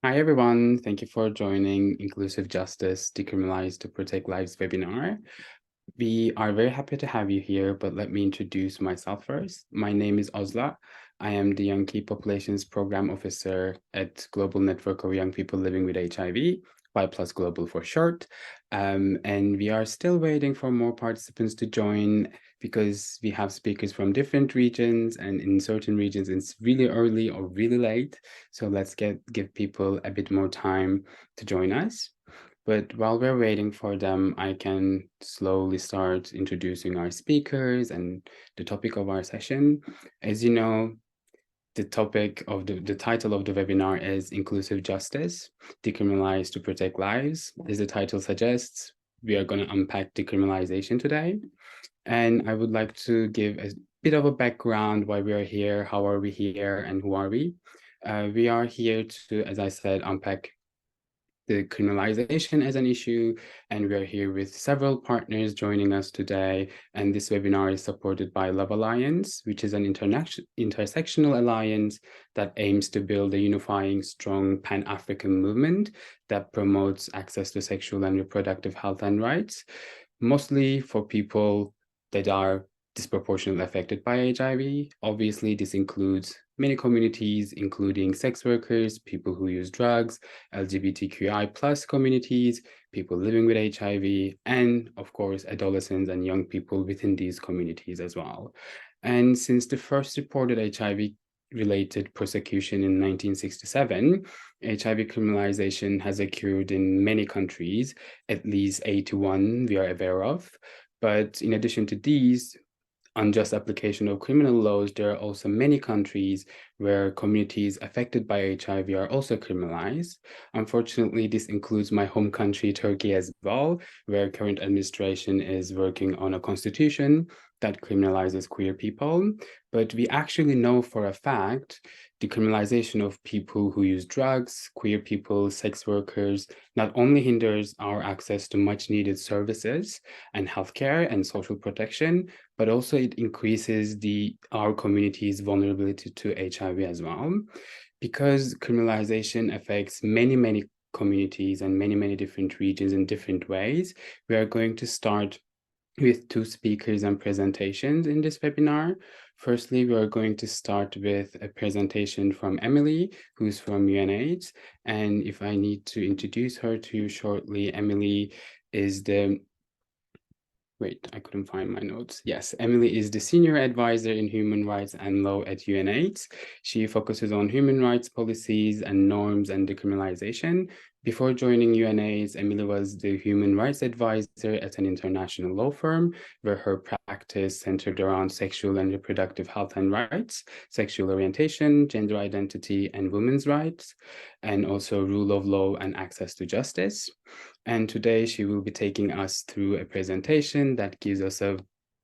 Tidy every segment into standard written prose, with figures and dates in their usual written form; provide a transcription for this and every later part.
Hi, everyone. Thank you for joining Inclusive Justice, Decriminalise to Protect Lives webinar. We are very happy to have you here, but let me introduce myself first. My name is Ozla. I am the Young Key Populations Program Officer at Global Network of Young People Living with HIV, 5+ Global for short. And we are still waiting for more participants to join because we have speakers from different regions, and in certain regions it's really early or really late. So let's give people a bit more time to join us. But while we're waiting for them, I can slowly start introducing our speakers and the topic of our session. As you know, the topic of the title of the webinar is Inclusive Justice, Decriminalize to Protect Lives. As the title suggests, we are going to unpack decriminalization today. And I would like to give a bit of a background why we are here, how are we here, and who are we. We are here to, as I said, unpack the criminalization as an issue, and we're here with several partners joining us today. And this webinar is supported by Love Alliance, which is an intersectional alliance that aims to build a unifying, strong Pan-African movement that promotes access to sexual and reproductive health and rights, mostly for people that are disproportionately affected by HIV. Obviously, this includes many communities, including sex workers, people who use drugs, LGBTQI+ communities, people living with HIV, and of course, adolescents and young people within these communities as well. And since the first reported HIV-related prosecution in 1967, HIV criminalization has occurred in many countries, at least 81 we are aware of. But in addition to these, unjust application of criminal laws, there are also many countries where communities affected by HIV are also criminalized. Unfortunately, this includes my home country, Turkey, as well, where current administration is working on a constitution that criminalizes queer people. But we actually know for a fact decriminalization of people who use drugs, queer people, sex workers, not only hinders our access to much needed services and healthcare and social protection, but also it increases our community's vulnerability to HIV as well. Because criminalization affects many communities and many different regions in different ways, we are going to start with 2 speakers and presentations in this webinar. Firstly, we are going to start with a presentation from Emily, who's from UNAIDS. And if I need to introduce her to you shortly, Emily is the Wait, I couldn't find my notes. Yes, Emily is the Senior Advisor in Human Rights and Law at UNAIDS. She focuses on human rights policies and norms and decriminalization. Before joining UNAIDS, Emily was the Human Rights Advisor at an international law firm, where her practice centered around sexual and reproductive health and rights, sexual orientation, gender identity, and women's rights, and also rule of law and access to justice. And today she will be taking us through a presentation that gives us a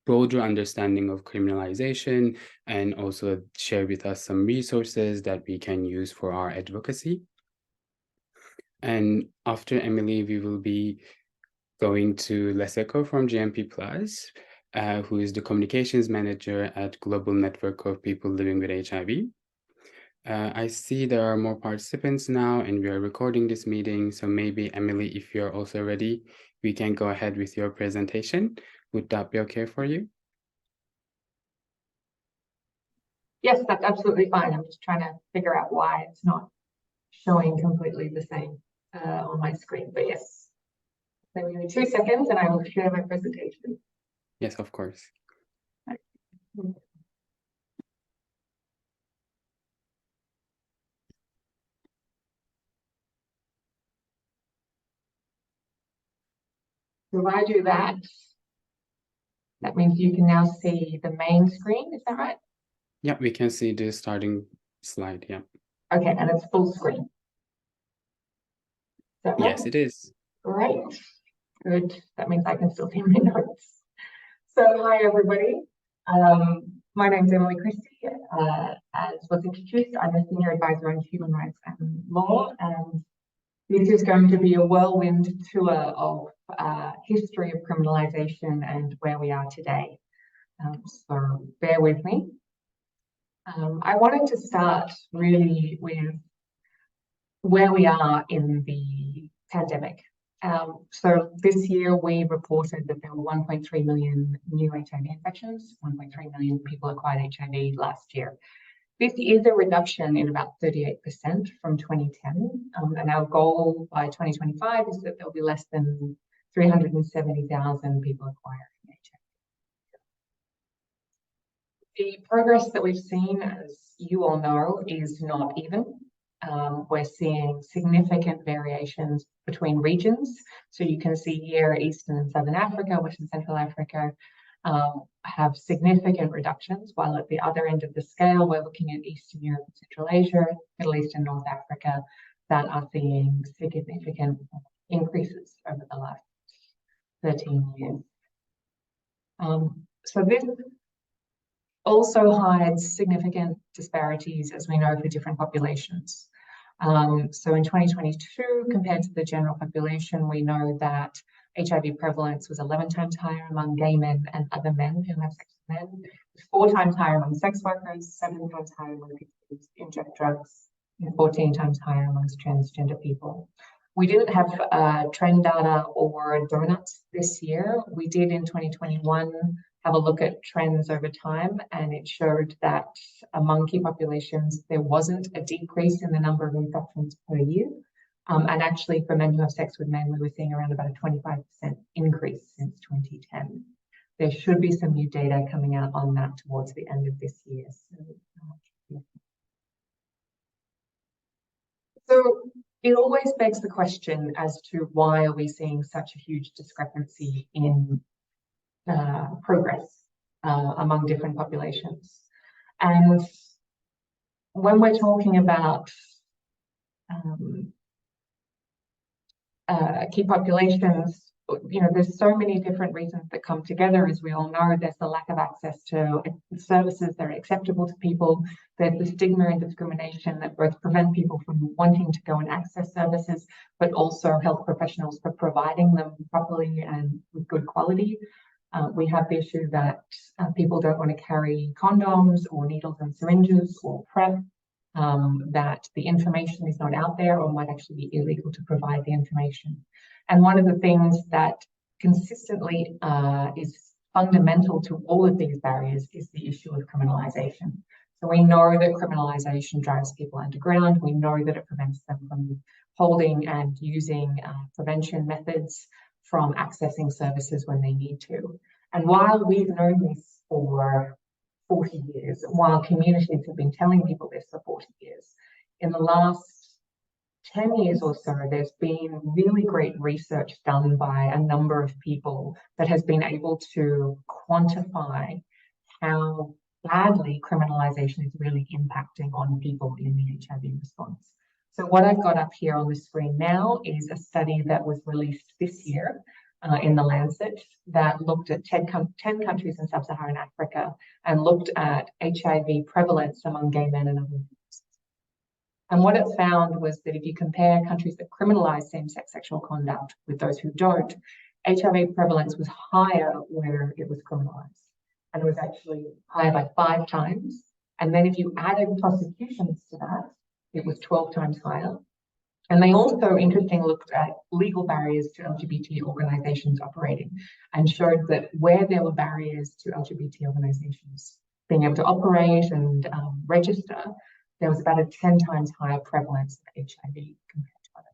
broader understanding of criminalization and also share with us some resources that we can use for our advocacy. And after Emily, we will be going to Leseko from GMP+, who is the communications manager at Global Network of People Living with HIV. I see there are more participants now and we are recording this meeting. So maybe Emily, if you're also ready, we can go ahead with your presentation. Would that be okay for you? Yes, that's absolutely fine. I'm just trying to figure out why it's not showing completely the same on my screen, but yes. So give me 2 seconds and I will share my presentation. Yes, of course. So if I do that, that means you can now see the main screen, is that right? Yeah, we can see the starting slide, yeah. Okay, and it's full screen. Is that right? Yes, it is. Great, good. That means I can still see my notes. So hi everybody. My name is Emily Christie. As was introduced, I'm a Senior Advisor on Human Rights and Law, and this is going to be a whirlwind tour of history of criminalisation and where we are today. So bear with me. I wanted to start really with where we are in the pandemic. So this year we reported that there were 1.3 million new HIV infections, 1.3 million people acquired HIV last year. This is a reduction in about 38% from 2010, and our goal by 2025 is that there'll be less than 370,000 people acquiring HIV. The progress that we've seen, as you all know, is not even. We're seeing significant variations between regions. So you can see here Eastern and Southern Africa, Western Central Africa have significant reductions, while at the other end of the scale, we're looking at Eastern Europe and Central Asia, Middle East and North Africa that are seeing significant increases over the last 13 years. So this also hides significant disparities, as we know, for different populations. So in 2022, compared to the general population, we know that HIV prevalence was 11 times higher among gay men and other men who have sex with men, 4 times higher among sex workers, 7 times higher among people who inject drugs, and 14 times higher amongst transgender people. We didn't have trend data or donuts this year. We did in 2021 have a look at trends over time, and it showed that among key populations, there wasn't a decrease in the number of infections per year. And actually, for men who have sex with men, we were seeing around about a 25% increase since 2010. There should be some new data coming out on that towards the end of this year. So it always begs the question as to why are we seeing such a huge discrepancy in progress among different populations. And when we're talking about key populations, you know, there's so many different reasons that come together. As we all know, there's the lack of access to services that are acceptable to people. There's the stigma and discrimination that both prevent people from wanting to go and access services, but also health professionals for providing them properly and with good quality. We have the issue that people don't want to carry condoms or needles and syringes or PrEP, that the information is not out there or might actually be illegal to provide the information. And one of the things that consistently is fundamental to all of these barriers is the issue of criminalization. So we know that criminalization drives people underground. We know that it prevents them from holding and using prevention methods, from accessing services when they need to. And while we've known this for 40 years, while communities have been telling people this for 40 years, in the last 10 years or so, there's been really great research done by a number of people that has been able to quantify how badly criminalization is really impacting on people in the HIV response. So what I've got up here on the screen now is a study that was released this year in The Lancet that looked at 10 countries in sub-Saharan Africa and looked at HIV prevalence among gay men and other men. And what it found was that if you compare countries that criminalize same-sex sexual conduct with those who don't, HIV prevalence was higher where it was criminalized. And it was actually higher by 5 times. And then if you added prosecutions to that, it was 12 times higher. And they also, interestingly, looked at legal barriers to LGBT organizations operating and showed that where there were barriers to LGBT organizations being able to operate and register, there was about a 10 times higher prevalence of HIV compared to other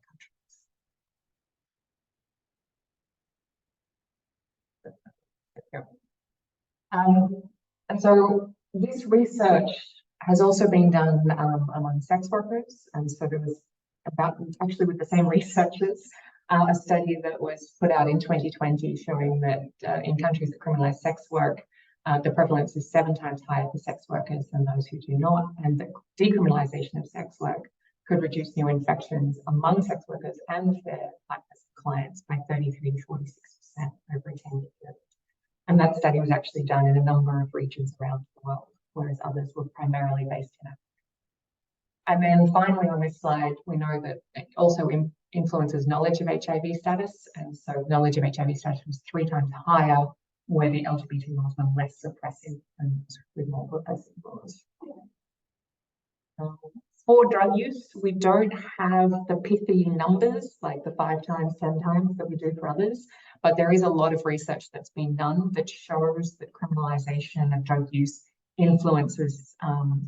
countries. And so this research has also been done among sex workers. And so there was actually with the same researchers, a study that was put out in 2020 showing that in countries that criminalize sex work, the prevalence is 7 times higher for sex workers than those who do not, and that decriminalization of sex work could reduce new infections among sex workers and their clients by 33 to 46% over a 10-year period. And that study was actually done in a number of regions around the world, whereas others were primarily based in Africa. And then finally on this slide, we know that it also influences knowledge of HIV status. And so knowledge of HIV status was 3 times higher where the LGBT laws were less suppressive and with more repressive laws. For drug use, we don't have the pithy numbers like the 5 times, 10 times that we do for others, but there is a lot of research that's been done that shows that criminalisation of drug use influences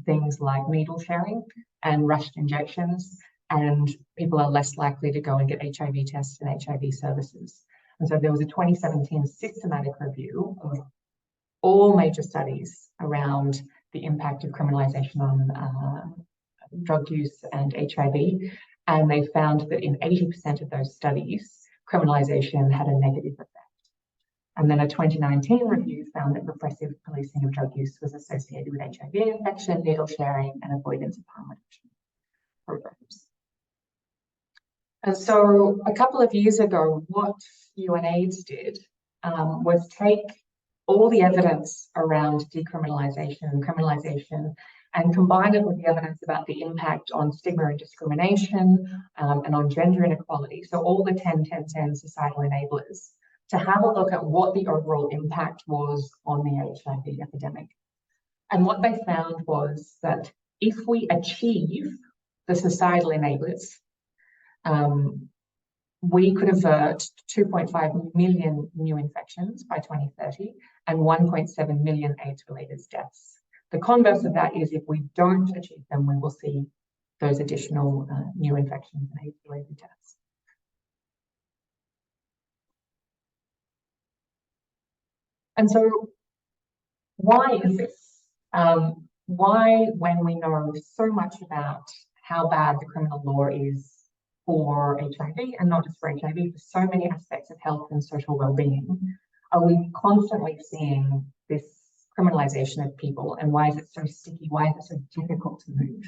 things like needle sharing and rushed injections, and people are less likely to go and get HIV tests and HIV services. And so there was a 2017 systematic review of all major studies around the impact of criminalisation on drug use and HIV, and they found that in 80% of those studies, criminalisation had a negative effect. And then a 2019 review found that repressive policing of drug use was associated with HIV infection, needle sharing, and avoidance of harm reduction programs. And so a couple of years ago, what UNAIDS did was take all the evidence around decriminalisation and criminalisation and combine it with the evidence about the impact on stigma and discrimination and on gender inequality. So all the 10-10-10 societal enablers, to have a look at what the overall impact was on the HIV epidemic. And what they found was that if we achieve the societal enablers, we could avert 2.5 million new infections by 2030 and 1.7 million AIDS-related deaths. The converse of that is if we don't achieve them, we will see those additional new infections and AIDS-related deaths. And so why is this? Why, when we know so much about how bad the criminal law is for HIV, and not just for HIV, for so many aspects of health and social well-being, are we constantly seeing this criminalisation of people, and why is it so sticky? Why is it so difficult to move?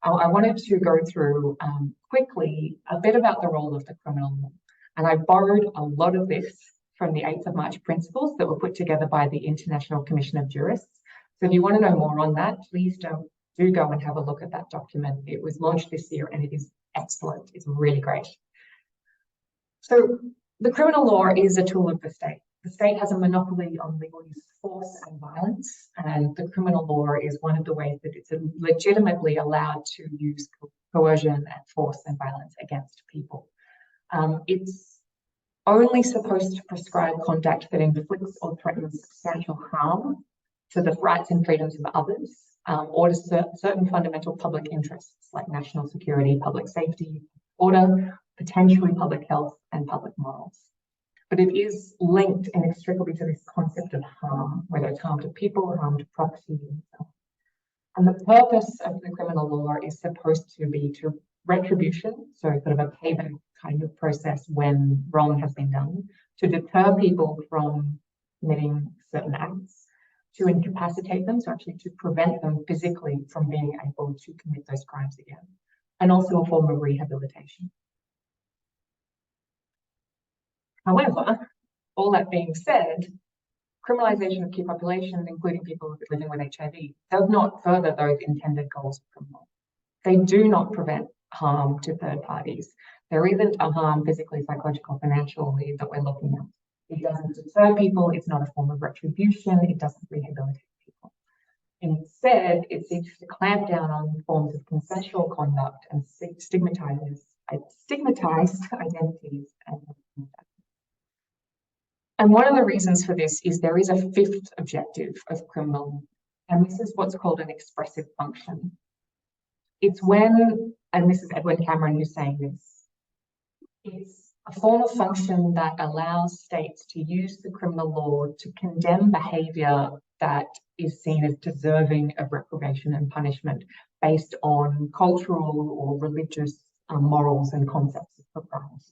I wanted to go through quickly a bit about the role of the criminal law, and I borrowed a lot of this from the 8th of March principles that were put together by the International Commission of Jurists. So if you want to know more on that, please do go and have a look at that document. It was launched this year and it is excellent. It's really great. So the criminal law is a tool of the state. The state has a monopoly on legal use of force and violence, and the criminal law is one of the ways that it's legitimately allowed to use coercion and force and violence against people. It's only supposed to prescribe conduct that inflicts or threatens substantial harm to the rights and freedoms of others, or to certain fundamental public interests like national security, public safety, order, potentially public health, and public morals. But it is linked inextricably to this concept of harm, whether it's harm to people, harm to property, and so on. And the purpose of the criminal law is supposed to be to retribution, so sort of a payback kind of process when wrong has been done, to deter people from committing certain acts, to incapacitate them, so actually to prevent them physically from being able to commit those crimes again, and also a form of rehabilitation. However, all that being said, criminalisation of key populations, including people living with HIV, does not further those intended goals of criminal. They do not prevent harm to third parties. There isn't a harm physically, psychological, financially that we're looking at. It doesn't deter people. It's not a form of retribution. It doesn't rehabilitate people. Instead, it seeks to clamp down on forms of consensual conduct and stigmatized identities. And one of the reasons for this is there is a 5th objective of criminal, and this is what's called an expressive function. It's when, and this is Edwin Cameron who's saying this, it's a form of function that allows states to use the criminal law to condemn behaviour that is seen as deserving of reprobation and punishment based on cultural or religious morals and concepts of propriety.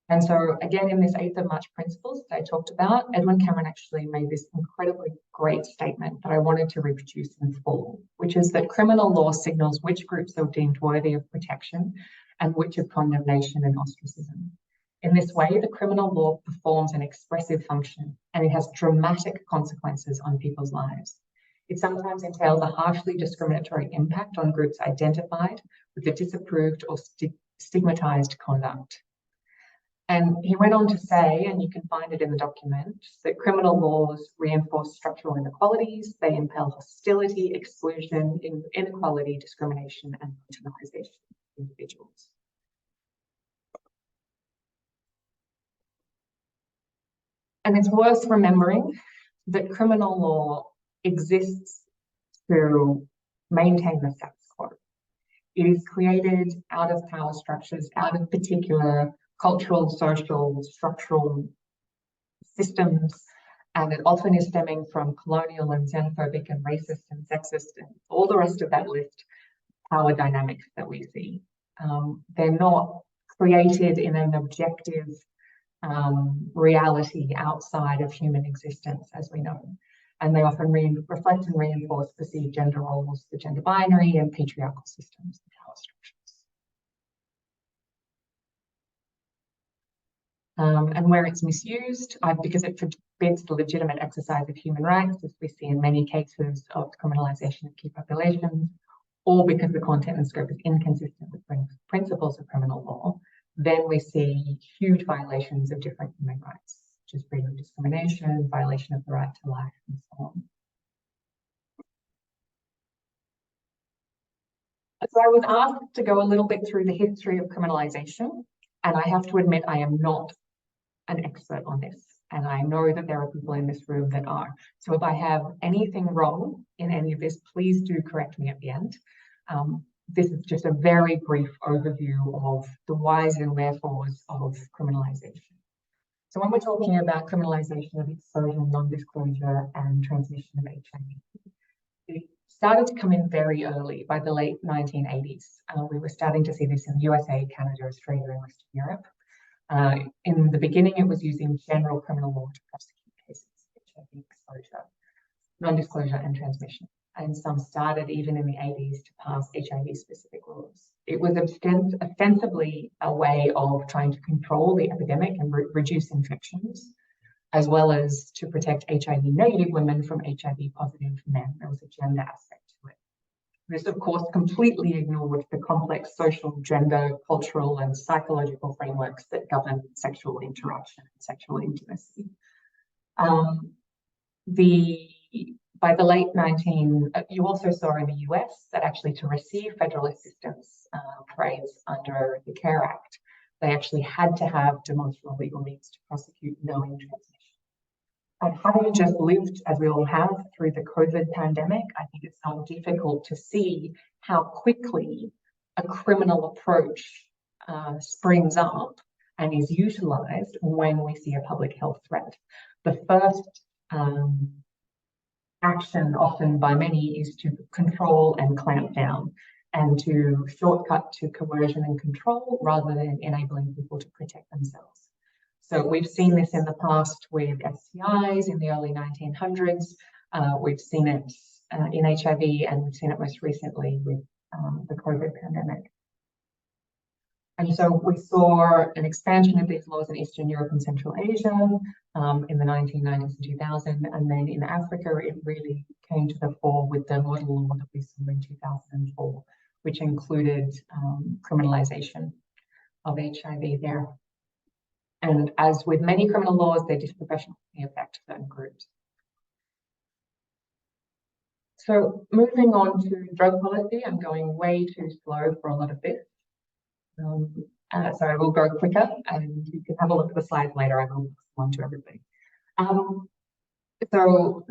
And so again, in this 8th of March principles that I talked about, Edwin Cameron actually made this incredibly great statement that I wanted to reproduce in full, which is that criminal law signals which groups are deemed worthy of protection and which of condemnation and ostracism. In this way, the criminal law performs an expressive function, and it has dramatic consequences on people's lives. It sometimes entails a harshly discriminatory impact on groups identified with the disapproved or stigmatized conduct. And he went on to say, and you can find it in the document, that criminal laws reinforce structural inequalities, they impel hostility, exclusion, inequality, discrimination, and marginalization of individuals. And it's worth remembering that criminal law exists to maintain the status quo. It is created out of power structures, out of particular cultural, social, structural systems, and it often is stemming from colonial and xenophobic and racist and sexist and all the rest of that list power dynamics that we see. They're not created in an objective reality outside of human existence, as we know. And they often reflect and reinforce perceived gender roles, the gender binary, and patriarchal systems and power structures. And where it's misused, because it forbids the legitimate exercise of human rights, as we see in many cases of criminalisation of key populations, or because the content and scope is inconsistent with principles of criminal law, then we see huge violations of different human rights, such as freedom of discrimination, violation of the right to life, and so on. So I was asked to go a little bit through the history of criminalisation, and I have to admit I am not an expert on this, and I know that there are people in this room that are. So if I have anything wrong in any of this, please do correct me at the end. This is just a very brief overview of the whys and wherefores of criminalisation. So when we're talking about criminalisation of exposure, non-disclosure, and transmission of HIV, it started to come in very early, by the late 1980s. We were starting to see this in the USA, Canada, Australia, and Western Europe. In the beginning, it was using general criminal law to prosecute cases of HIV exposure, non-disclosure, and transmission. And some started even in the 80s to pass HIV-specific laws. It was ostensibly a way of trying to control the epidemic and reduce infections, as well as to protect HIV-negative women from HIV-positive men. There was a gender aspect to it. This, of course, completely ignored the complex social, gender, cultural, and psychological frameworks that govern sexual interaction and sexual intimacy. By the late you also saw in the US that actually to receive federal assistance for AIDS under the CARE Act, they actually had to have demonstrable legal means to prosecute knowing transmission. And having just lived, as we all have, through the COVID pandemic, I think it's not difficult to see how quickly a criminal approach springs up and is utilised when we see a public health threat. The first action often by many is to control and clamp down and to shortcut to coercion and control rather than enabling people to protect themselves. So we've seen this in the past with STIs in the early 1900s. We've seen it in HIV, and we've seen it most recently with the COVID pandemic. And so we saw an expansion of these laws in Eastern Europe and Central Asia in the 1990s and 2000. And then in Africa, it really came to the fore with the model law that we saw in 2004, which included criminalisation of HIV there. And as with many criminal laws, they disproportionately affect certain groups. So moving on to drug policy, I'm going way too slow for a lot of this. So I will go quicker, and you can have a look at the slides later. I will respond to everything. So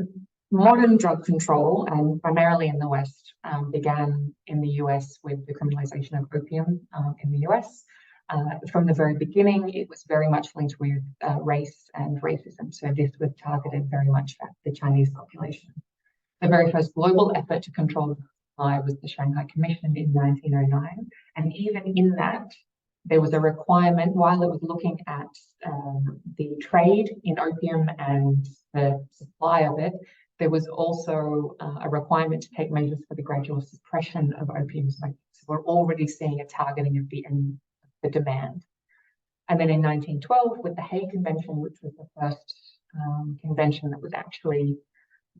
modern drug control, and primarily in the West, began in the US with the criminalization of opium in the US. From the very beginning, it was very much linked with race and racism. So this was targeted very much at the Chinese population. The very first global effort to control the supply was the Shanghai Commission in 1909. And even in that, there was a requirement, while it was looking at the trade in opium and the supply of it, there was also a requirement to take measures for the gradual suppression of opium smoking. So we're already seeing a targeting of the demand. And then in 1912, with the Hague Convention, which was the first convention that was actually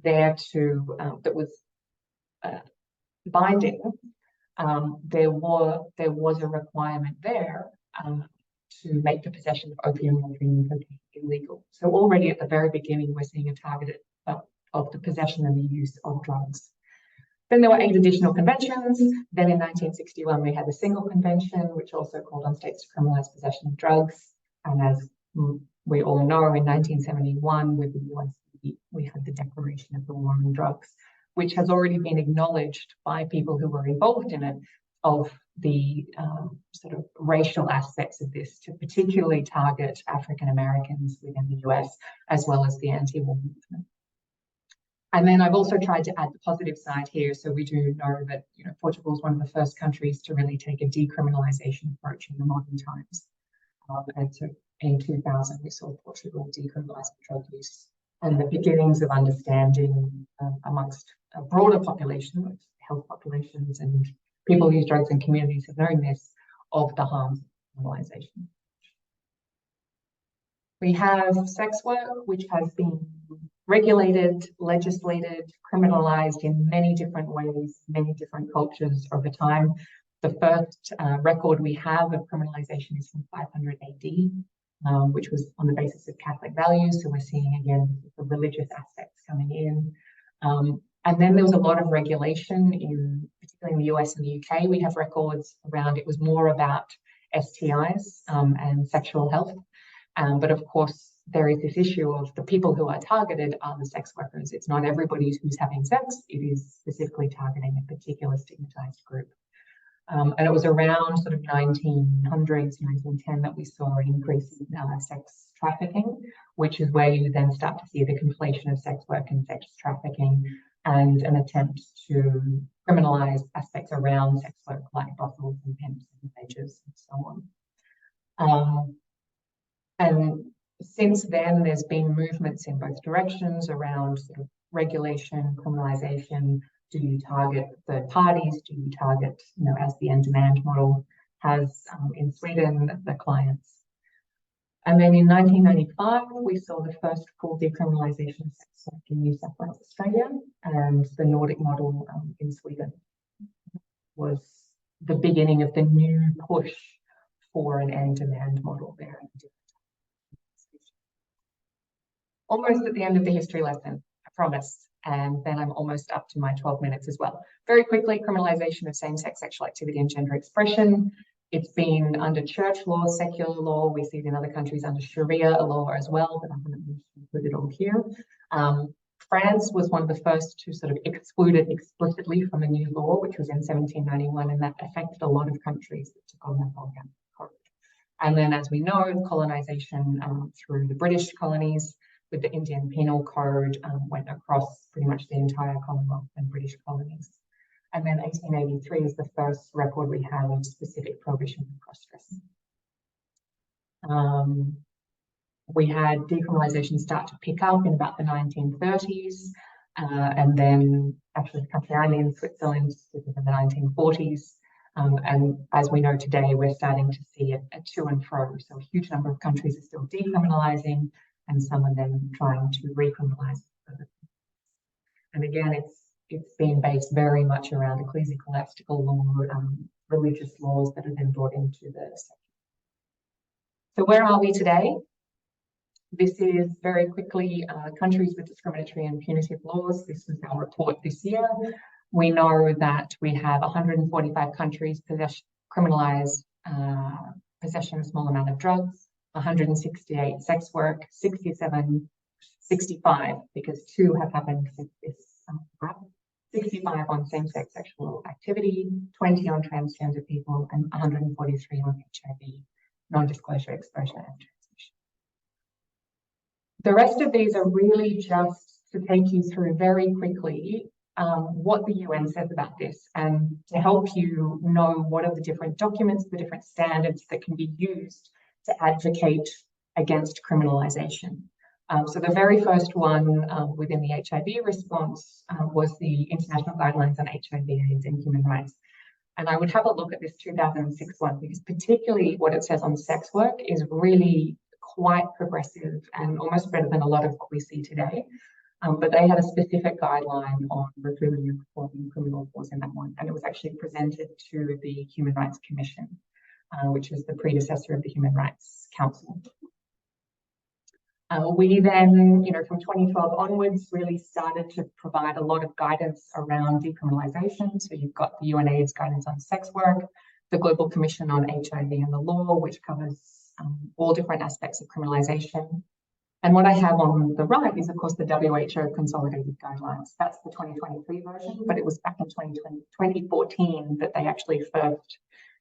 there to, that was binding, there was a requirement there to make the possession of opium, morphine, and cocaine illegal. So already at the very beginning, we're seeing a target of the possession and the use of drugs. Then there were 8 additional conventions. Then in 1961, we had the single convention, which also called on states to criminalize possession of drugs. And as we all know, in 1971, with the US, we had the Declaration of the War on Drugs, which has already been acknowledged by people who were involved in it, of the sort of racial aspects of this, to particularly target African Americans within the US, as well as the anti-war movement. And then I've also tried to add the positive side here. So we do know that, you know, Portugal is one of the first countries to really take a decriminalisation approach in the modern times. And so in 2000, we saw Portugal decriminalising drug use, and the beginnings of understanding amongst a broader population, health populations and people who use drugs in communities have known this, of the harms of criminalisation. We have sex work, which has been regulated, legislated, criminalised in many different ways, many different cultures over time. The first record we have of criminalisation is from 500 AD, which was on the basis of Catholic values. So we're seeing again the religious aspects coming in. And then there was a lot of regulation, particularly in the US and the UK. We have records around, it was more about STIs and sexual health. But of course, there is this issue of the people who are targeted are the sex workers. It's not everybody who's having sex. It is specifically targeting a particular stigmatized group. And it was around sort of 1900s, 1910 that we saw an increase in sex trafficking, which is where you then start to see the conflation of sex work and sex trafficking, and an attempt to criminalize aspects around sex work, like brothels and pimps and pages and so on. And since then, there's been movements in both directions around sort of regulation, criminalization. Do you target third parties? Do you target, you know, as the end-demand model has in Sweden, the clients? And then in 1995, we saw the first full decriminalisation of sex work in New South Wales, Australia, and the Nordic model in Sweden was the beginning of the new push for an end-demand model there. Almost at the end of the history lesson, I promise. And then I'm almost up to my 12 minutes as well. Very quickly, criminalisation of same-sex sexual activity and gender expression. It's been under church law, secular law. We see it in other countries under Sharia law as well, but I haven't included it all here. France was one of the first to sort of exclude it explicitly from a new law, which was in 1791, and that affected a lot of countries that took on that organic code. And then, as we know, colonisation through the British colonies with the Indian Penal Code went across pretty much the entire Commonwealth and British colonies. And then 1883 is the first record we have of specific prohibition of cross-dressing. We had decriminalisation start to pick up in about the 1930s, and then actually the country I'm in, Switzerland, in the 1940s. And as we know today, we're starting to see a to and fro. So a huge number of countries are still decriminalising, and some of them trying to recriminalise. And again, it's been based very much around ecclesiastical law, religious laws that have been brought into the sector. So where are we today? This is very quickly countries with discriminatory and punitive laws. This was our report this year. We know that we have 145 countries criminalise possession of a small amount of drugs, 168 sex work, 65, because 2 have happened since this 65 on same-sex sexual activity, 20 on transgender people, and 143 on HIV, non-disclosure, exposure, and transmission. The rest of these are really just to take you through very quickly what the UN says about this, and to help you know what are the different documents, the different standards that can be used to advocate against criminalisation. So the very first one within the HIV response was the International Guidelines on HIV, AIDS and Human Rights. And I would have a look at this 2006 one, because particularly what it says on sex work is really quite progressive and almost better than a lot of what we see today. But they had a specific guideline on reviewing and performing criminal laws in that one, and it was actually presented to the Human Rights Commission. which is the predecessor of the Human Rights Council. We then, from 2012 onwards, really started to provide a lot of guidance around decriminalisation. So you've got the UNAIDS guidance on sex work, the Global Commission on HIV and the Law, which covers all different aspects of criminalisation. And what I have on the right is, of course, the WHO Consolidated Guidelines. That's the 2023 version, but it was back in 2014 that they actually first,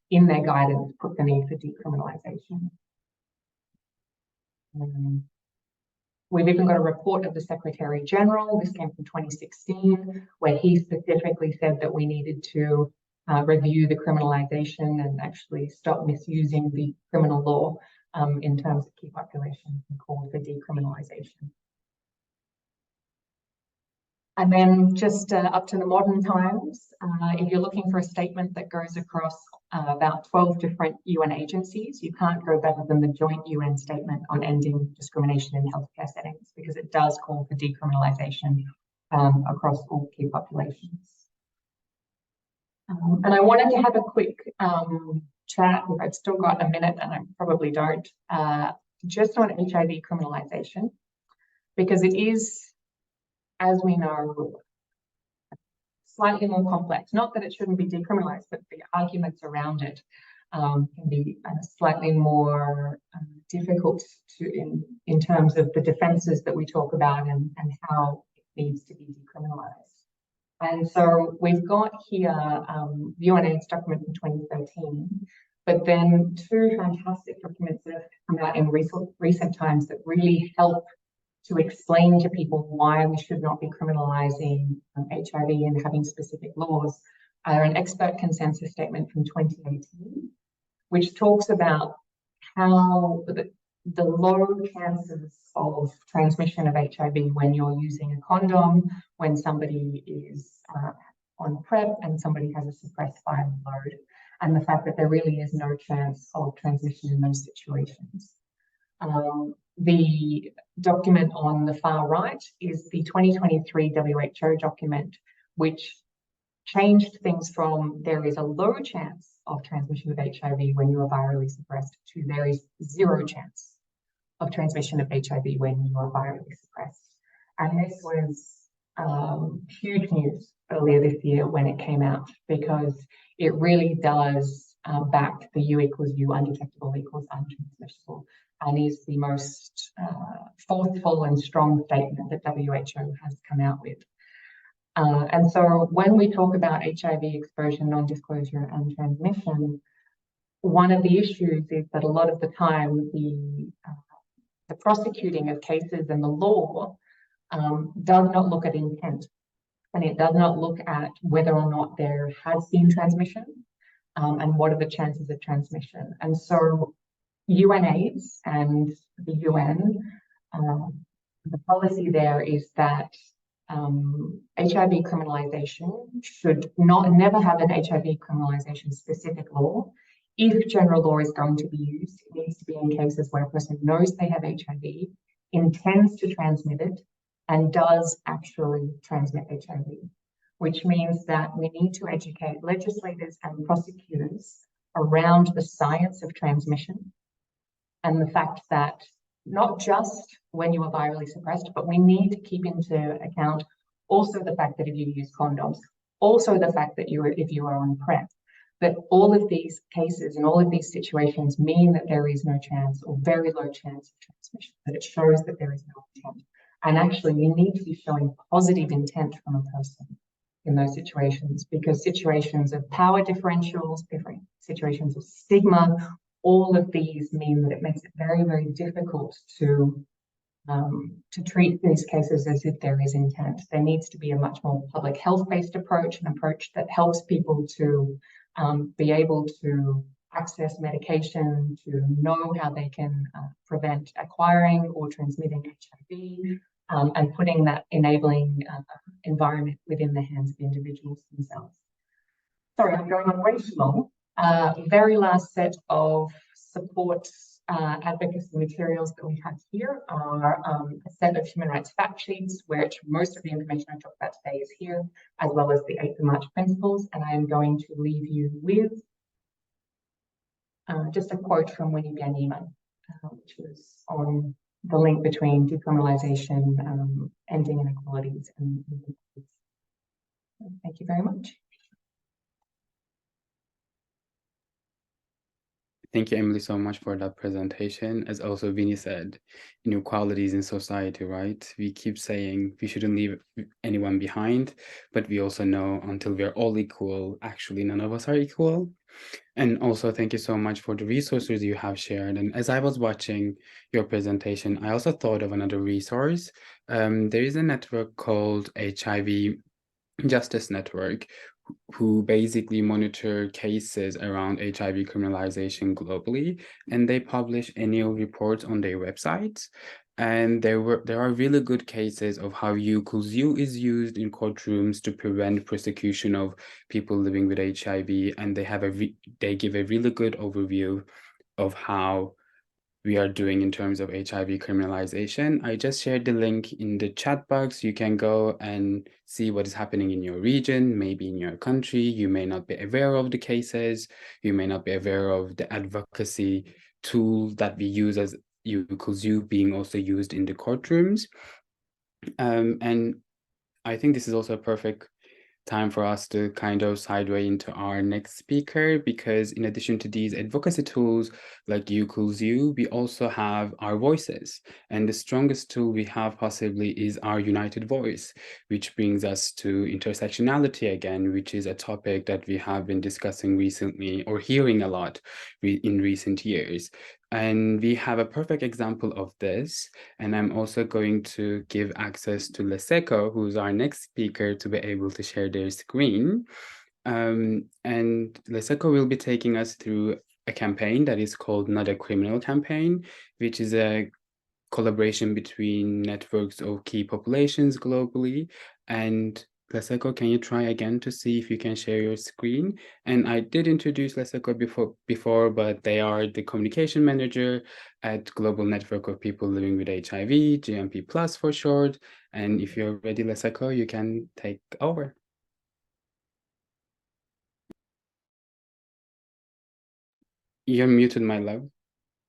in their guidance, put the need for decriminalisation. We've even got a report of the Secretary General. This came from 2016, where he specifically said that we needed to review the criminalisation and actually stop misusing the criminal law in terms of key populations and called for decriminalisation. And then just up to the modern times, if you're looking for a statement that goes across about 12 different UN agencies, you can't go better than the joint UN statement on ending discrimination in healthcare settings, because it does call for decriminalisation across all key populations. And I wanted to have a quick chat, if I've still got a minute, and I probably don't, just on HIV criminalisation, because it is, as we know, slightly more complex. Not that it shouldn't be decriminalised, but the arguments around it can be slightly more difficult in terms of the defences that we talk about and how it needs to be decriminalised. And so we've got here the UNAIDS document from 2013, but then two fantastic documents that have come out in recent times that really help to explain to people why we should not be criminalising HIV and having specific laws, are an expert consensus statement from 2018, which talks about how the low chances of transmission of HIV when you're using a condom, when somebody is on PrEP and somebody has a suppressed viral load, and the fact that there really is no chance of transmission in those situations. The document on the far right is the 2023 WHO document, which changed things from there is a low chance of transmission of HIV when you are virally suppressed to there is zero chance of transmission of HIV when you are virally suppressed. And this was huge news earlier this year when it came out, because it really does back the U equals U, undetectable equals untransmissible, and is the most forceful and strong statement that WHO has come out with. And so when we talk about HIV exposure, non-disclosure and transmission, one of the issues is that a lot of the time the prosecuting of cases and the law does not look at intent, and it does not look at whether or not there has been transmission and what are the chances of transmission. And so UNAIDS and the UN, the policy there is that HIV criminalisation should never have an HIV criminalisation specific law. If general law is going to be used, it needs to be in cases where a person knows they have HIV, intends to transmit it, and does actually transmit HIV, which means that we need to educate legislators and prosecutors around the science of transmission and the fact that not just when you are virally suppressed, but we need to keep into account also the fact that if you use condoms, also the fact that if you are on PrEP, that all of these cases and all of these situations mean that there is no chance or very low chance of transmission, that it shows that there is no intent. And actually, you need to be showing positive intent from a person in those situations, because situations of power differentials, different situations of stigma, all of these mean that it makes it very, very difficult to treat these cases as if there is intent. There needs to be a much more public health-based approach, an approach that helps people to be able to access medication, to know how they can prevent acquiring or transmitting HIV, and putting that enabling environment within the hands of individuals themselves. Sorry, I'm going on way too long. Very last set of support advocacy materials that we have here are a set of human rights fact sheets, which most of the information I talked about today is here, as well as the 8th of March principles. And I am going to leave you with just a quote from Winnie Byanyima, which was on the link between decriminalisation, ending inequalities, and thank you very much. Thank you, Emily, so much for that presentation. As also Vinny said, inequalities in society, right? We keep saying we shouldn't leave anyone behind, but we also know until we're all equal, actually none of us are equal. And also thank you so much for the resources you have shared. And as I was watching your presentation, I also thought of another resource. There is a network called HIV Justice Network, who basically monitor cases around HIV criminalization globally, and they publish annual reports on their websites. And there are really good cases of how U equals U is used in courtrooms to prevent persecution of people living with HIV, and they give a really good overview of how we are doing in terms of HIV criminalization. I just shared the link in the chat box. You can go and see what is happening in your region, maybe in your country. You may not be aware of the cases. You may not be aware of the advocacy tool that we use as U equals U being also used in the courtrooms. And I think this is also a perfect time for us to kind of sideway into our next speaker, because in addition to these advocacy tools like U equals U, we also have our voices. And the strongest tool we have possibly is our united voice, which brings us to intersectionality again, which is a topic that we have been discussing recently or hearing a lot in recent years. And we have a perfect example of this. And I'm also going to give access to Leseko, who's our next speaker, to be able to share their screen. And Leseko will be taking us through a campaign that is called Not a Criminal campaign, which is a collaboration between networks of key populations globally. And Leseko, can you try again to see if you can share your screen? And I did introduce Leseko before, but they are the communication manager at Global Network of People Living with HIV, GMP Plus for short. And if you're ready, Leseko, you can take over. You're muted, my love.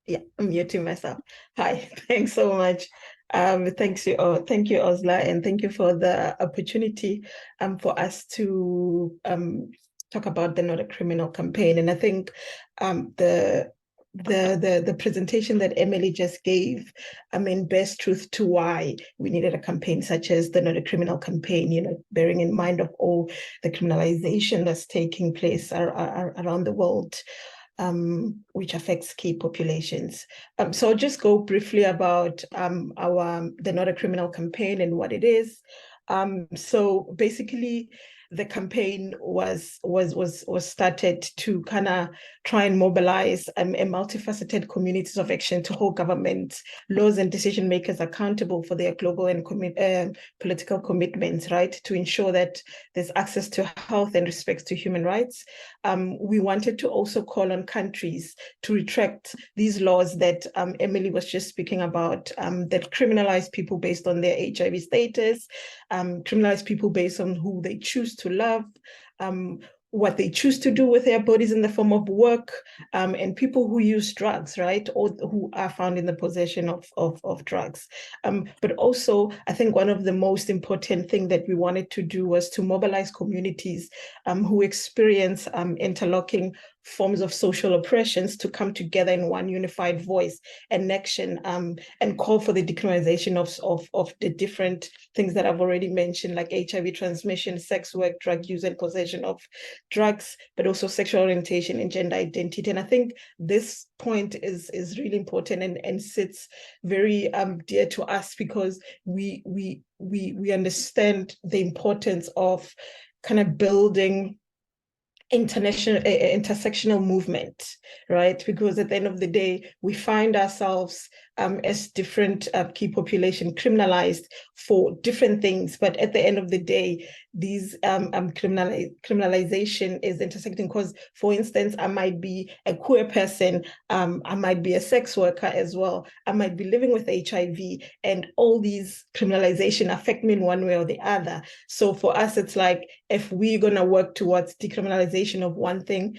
Yeah, I'm muting myself. Hi, thanks so much. Thank you, Osla, and thank you for the opportunity for us to talk about the Not a Criminal campaign. And I think the presentation that Emily just gave, bears truth to why we needed a campaign such as the Not a Criminal campaign, bearing in mind of all the criminalization that's taking place around the world. Which affects key populations. So I'll just go briefly about the Not a Criminal campaign and what it is. So basically, the campaign was started to kind of try and mobilize a multifaceted communities of action to hold government, laws, and decision makers accountable for their global and political commitments, right? To ensure that there's access to health and respect to human rights. We wanted to also call on countries to retract these laws that Emily was just speaking about, that criminalize people based on their HIV status, criminalize people based on who they choose to love, what they choose to do with their bodies in the form of work, and people who use drugs, right, or who are found in the possession of drugs. But also, I think one of the most important things that we wanted to do was to mobilize communities who experience interlocking forms of social oppressions to come together in one unified voice and action, and call for the decriminalization of the different things that I've already mentioned, like HIV transmission, sex work, drug use and possession of drugs, but also sexual orientation and gender identity. And I think this point is really important and sits very dear to us, because we understand the importance of kind of building intersectional movement, right? Because at the end of the day, we find ourselves as different key population criminalized for different things, but at the end of the day, these criminalization is intersecting, because, for instance, I might be a queer person, I might be a sex worker as well, I might be living with HIV, and all these criminalization affect me in one way or the other. So for us, it's like, if we're going to work towards decriminalization of one thing,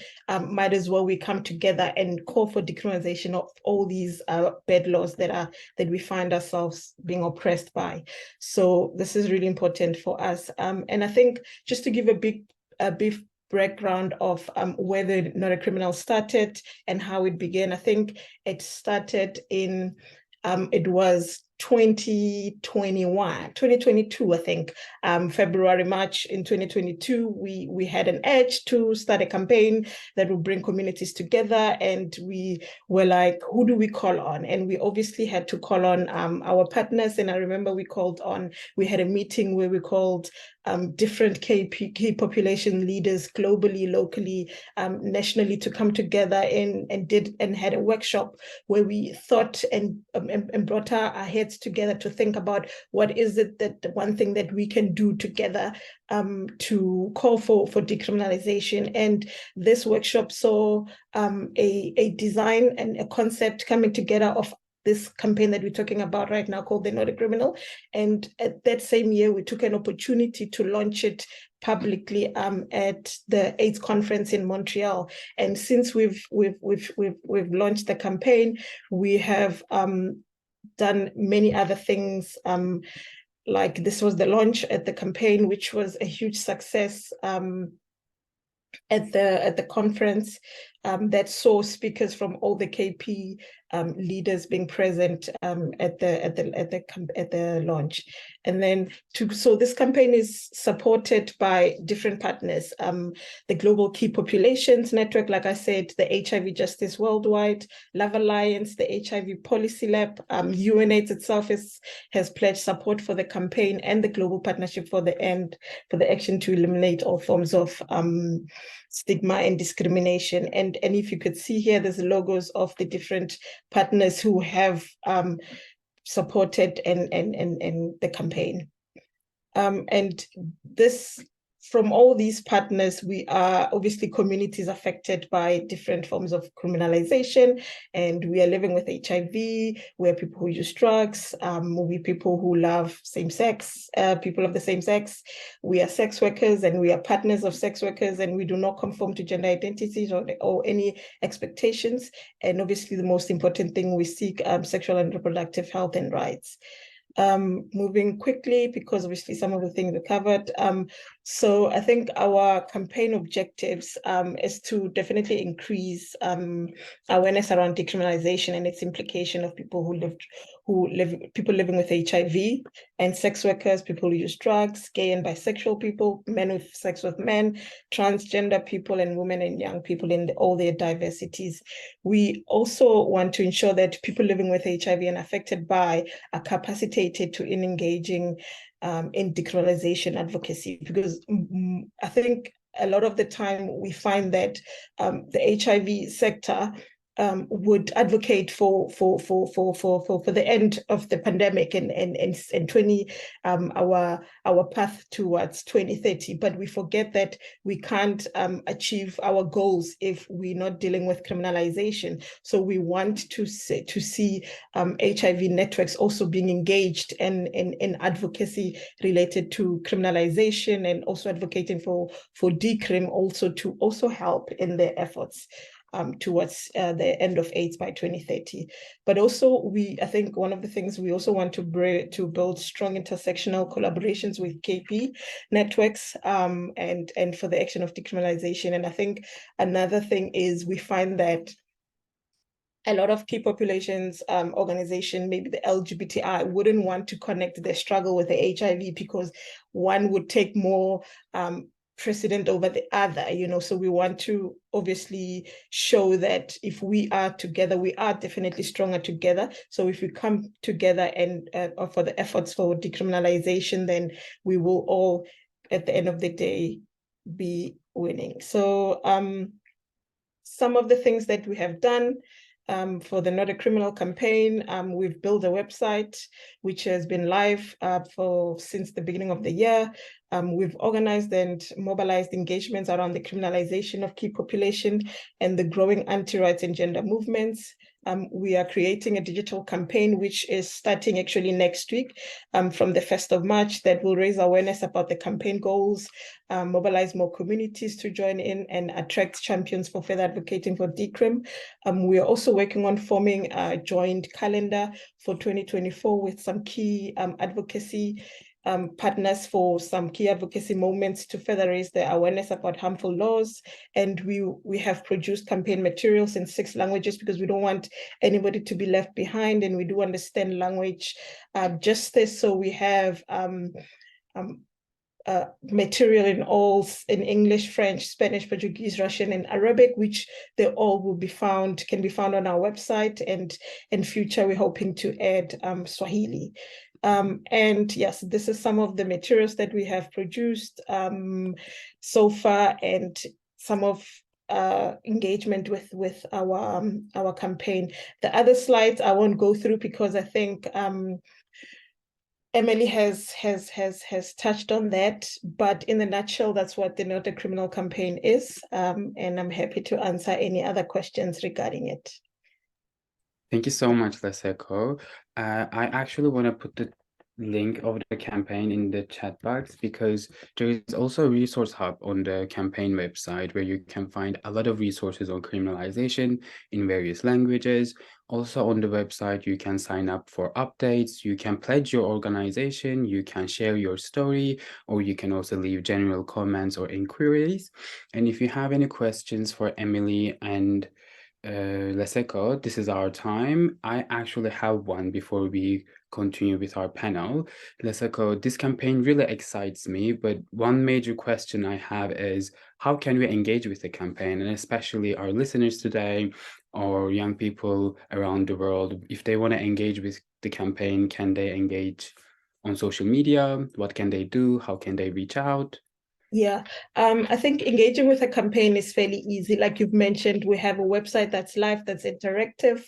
might as well we come together and call for decriminalization of all these bad laws that we find ourselves being oppressed by. So this is really important for us. And I think, just to give a brief background of where the Not a Criminal started and how it began, I think it started in, it was 2022, I think, February, March in 2022, we had an urge to start a campaign that will bring communities together, and we were like, who do we call on? And we obviously had to call on our partners. And I remember we had a meeting where we called different key population leaders globally, locally, nationally, to come together and had a workshop where we thought and brought our heads together to think about what is it that the one thing that we can do together to call for decriminalization. And this workshop saw a design and a concept coming together of this campaign that we're talking about right now, called the Not a Criminal. And at that same year, we took an opportunity to launch it publicly at the AIDS conference in Montreal. And since we've launched the campaign, we have done many other things. Like, this was the launch at the campaign, which was a huge success at the conference, that saw speakers from all the KP leaders being present at the launch. And then so this campaign is supported by different partners, the Global Key Populations Network, like I said, the HIV Justice Worldwide, Love Alliance, the HIV Policy Lab, UNAIDS itself has pledged support for the campaign, and the Global Partnership for the Action to Eliminate All Forms of Stigma and Discrimination. And if you could see here, there's logos of the different partners who have supported and the campaign. And this, from all these partners, we are obviously communities affected by different forms of criminalization, and we are living with HIV. We're people who use drugs. We're people who love people of the same sex. We are sex workers, and we are partners of sex workers, and we do not conform to gender identities or any expectations. And obviously, the most important thing, we seek sexual and reproductive health and rights. Moving quickly, because obviously some of the things are covered. So I think our campaign objectives is to definitely increase awareness around decriminalization and its implication of people people living with HIV, and sex workers, people who use drugs, gay and bisexual people, men with sex with men, transgender people, and women and young people in all their diversities. We also want to ensure that people living with HIV and affected by are capacitated to engaging in decriminalization advocacy, because I think a lot of the time we find that the HIV sector would advocate for the end of the pandemic and our path towards 2030, but we forget that we can't achieve our goals if we're not dealing with criminalization. So we want to see HIV networks also being engaged in advocacy related to criminalization, and also advocating for decrim, also to also help in their efforts towards the end of AIDS by 2030. But also, I think one of the things we also want to build strong intersectional collaborations with KP networks and for the action of decriminalization. And I think another thing is, we find that a lot of key populations organization, maybe the LGBTI, wouldn't want to connect their struggle with the HIV, because one would take more precedent over the other, so we want to obviously show that if we are together, we are definitely stronger together. So if we come together and for the efforts for decriminalization, then we will all, at the end of the day, be winning. So some of the things that we have done, for the Not a Criminal campaign. We've built a website which has been live since the beginning of the year. We've organized and mobilized engagements around the criminalization of key population and the growing anti-rights and gender movements. We are creating a digital campaign, which is starting actually next week from the 1st of March, that will raise awareness about the campaign goals, mobilize more communities to join in, and attract champions for further advocating for decrim. We are also working on forming a joint calendar for 2024 with some key advocacy partners for some key advocacy moments to further raise the awareness about harmful laws. And we have produced campaign materials in 6 languages because we don't want anybody to be left behind, and we do understand language justice. So we have material in English, French, Spanish, Portuguese, Russian, and Arabic, which they all can be found on our website. And in future, we're hoping to add Swahili. And yes, this is some of the materials that we have produced so far, and some of engagement with our campaign. The other slides I won't go through because I think Emily has touched on that, but in a nutshell, that's what the Not a Criminal campaign is, and I'm happy to answer any other questions regarding it. Thank you so much, Leseko. I actually want to put the link of the campaign in the chat box because there is also a resource hub on the campaign website where you can find a lot of resources on criminalization in various languages. Also on the website, you can sign up for updates, you can pledge your organization, you can share your story, or you can also leave general comments or inquiries. And if you have any questions for Emily and Leseko, this is our time. I actually have one before we continue with our panel. Leseko, this campaign really excites me, but one major question I have is how can we engage with the campaign, and especially our listeners today or young people around the world, if they want to engage with the campaign, can they engage on social media? What can they do? How can they reach out? Yeah, I think engaging with a campaign is fairly easy. Like you've mentioned, we have a website that's live, that's interactive.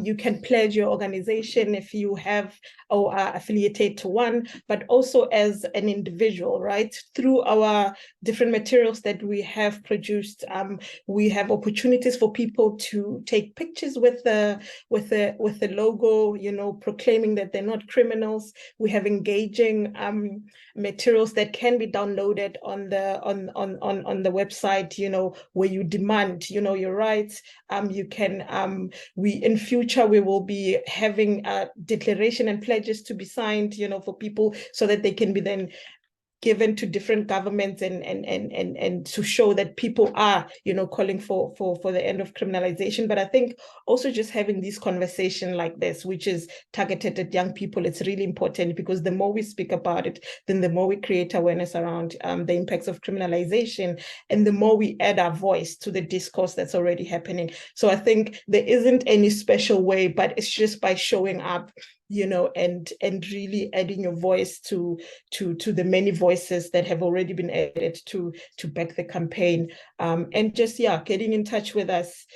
You can pledge your organization if you have or are affiliated to one, but also as an individual, right? Through our different materials that we have produced, we have opportunities for people to take pictures with the logo, you know, proclaiming that they're not criminals. We have engaging materials that can be downloaded on the website, you know, where you demand, you know, your rights. You can in future we will be having a declaration and pledges to be signed, you know, for people so that they can be then given to different governments and to show that people are, you know, calling for the end of criminalization. But I think also just having this conversation like this, which is targeted at young people, it's really important, because the more we speak about it, then the more we create awareness around the impacts of criminalization, and the more we add our voice to the discourse that's already happening. So I think there isn't any special way, but it's just by showing up, you know, and really adding your voice to the many voices that have already been added to back the campaign, and just, yeah, getting in touch with us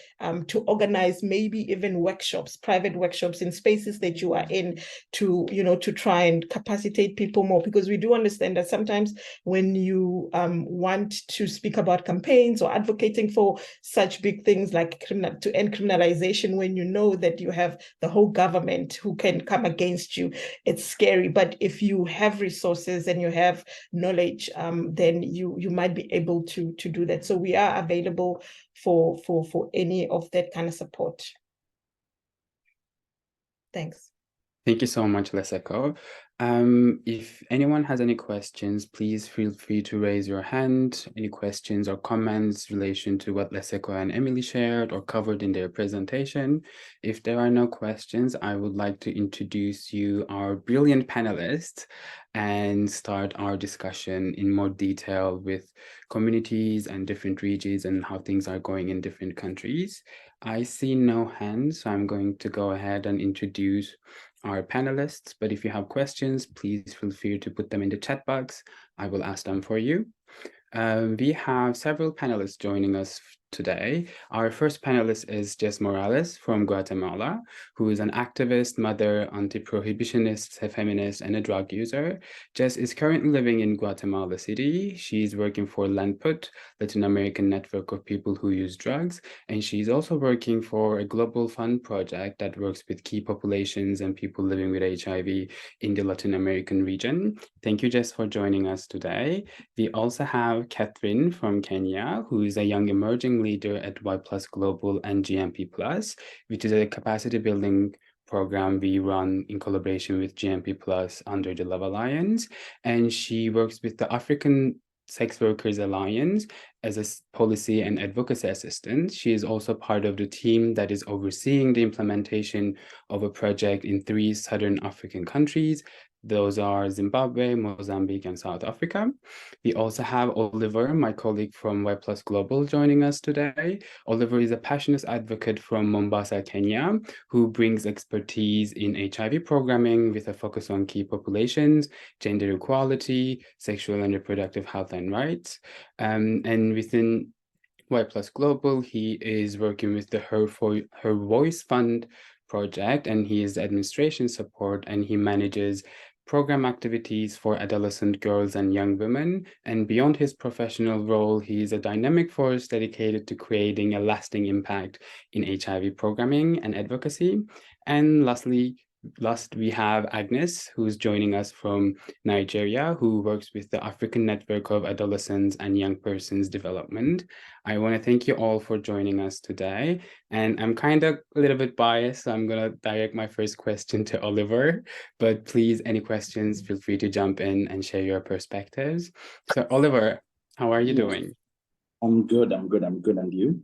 to organize maybe even workshops, private workshops in spaces that you are in, to, you know, to try and capacitate people more, because we do understand that sometimes when you want to speak about campaigns or advocating for such big things like to end criminalization, when you know that you have the whole government who can come against you, it's scary. But if you have resources and you have knowledge, then you might be able to do that. So we are available for any of that kind of support. Thanks. Thank you so much, Leseko. If anyone has any questions, please feel free to raise your hand. Any questions or comments in relation to what Leseko and Emily shared or covered in their presentation? If there are no questions, I would like to introduce you our brilliant panelists and start our discussion in more detail with communities and different regions and how things are going in different countries. I see no hands, so I'm going to go ahead and introduce our panelists, but if you have questions, please feel free to put them in the chat box. I will ask them for you. We have several panelists joining us today. Our first panelist is Jess Morales from Guatemala, who is an activist, mother, anti-prohibitionist, feminist, and a drug user. Jess is currently living in Guatemala City. She's working for INPUD, Latin American network of people who use drugs, and she's also working for a global fund project that works with key populations and people living with HIV in the Latin American region. Thank you, Jess, for joining us today. We also have Catherine from Kenya, who is a young emerging leader at Y Plus Global and GMP Plus, which is a capacity building program we run in collaboration with GMP Plus under the Love Alliance. And she works with the African Sex Workers Alliance as a policy and advocacy assistant. She is also part of the team that is overseeing the implementation of a project in 3 Southern African countries. Those are Zimbabwe, Mozambique, and South Africa. We also have Oliver, my colleague from Y Plus Global, joining us today. Oliver is a passionate advocate from Mombasa, Kenya, who brings expertise in HIV programming with a focus on key populations, gender equality, sexual and reproductive health and rights. And within Y Plus Global, he is working with the Her Voice Fund project, and he is the administration support, and he manages program activities for adolescent girls and young women. And beyond his professional role, he is a dynamic force dedicated to creating a lasting impact in HIV programming and advocacy. And last, we have Agnes, who's joining us from Nigeria, who works with the African Network of Adolescents and Young Persons Development. I want to thank you all for joining us today. And I'm kind of a little bit biased, so I'm going to direct my first question to Oliver. But please, any questions, feel free to jump in and share your perspectives. So Oliver, how are you doing? I'm good. And you?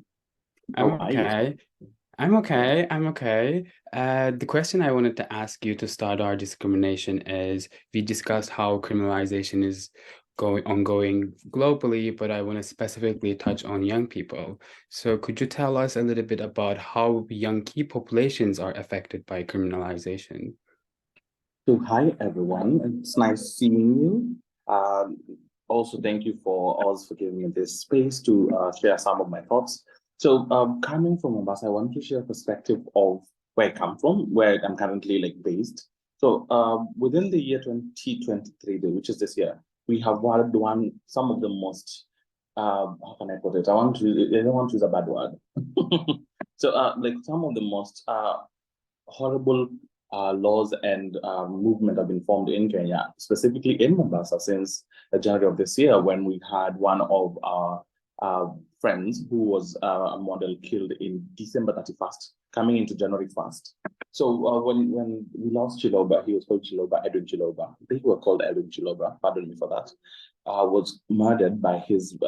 I'm okay. I'm okay. The question I wanted to ask you to start our discrimination is, we discussed how criminalization is ongoing globally, but I want to specifically touch on young people. So could you tell us a little bit about how young key populations are affected by criminalization? So hi, everyone. It's nice seeing you. Also, thank you for giving me this space to share some of my thoughts. So coming from Mombasa, I want to share a perspective of where I come from, where I'm currently based. So within the year 2023, which is this year, we have won some of the most, how can I put it? I don't want to use a bad word. So some of the most horrible laws and movement have been formed in Kenya, specifically in Mombasa, since January of this year, when we had one of our friends who was a model killed in December 31st, coming into January 1st. So when we lost Chiloba, he was called Chiloba, Edwin Chiloba. They were called Edwin Chiloba, pardon me for that, was murdered by his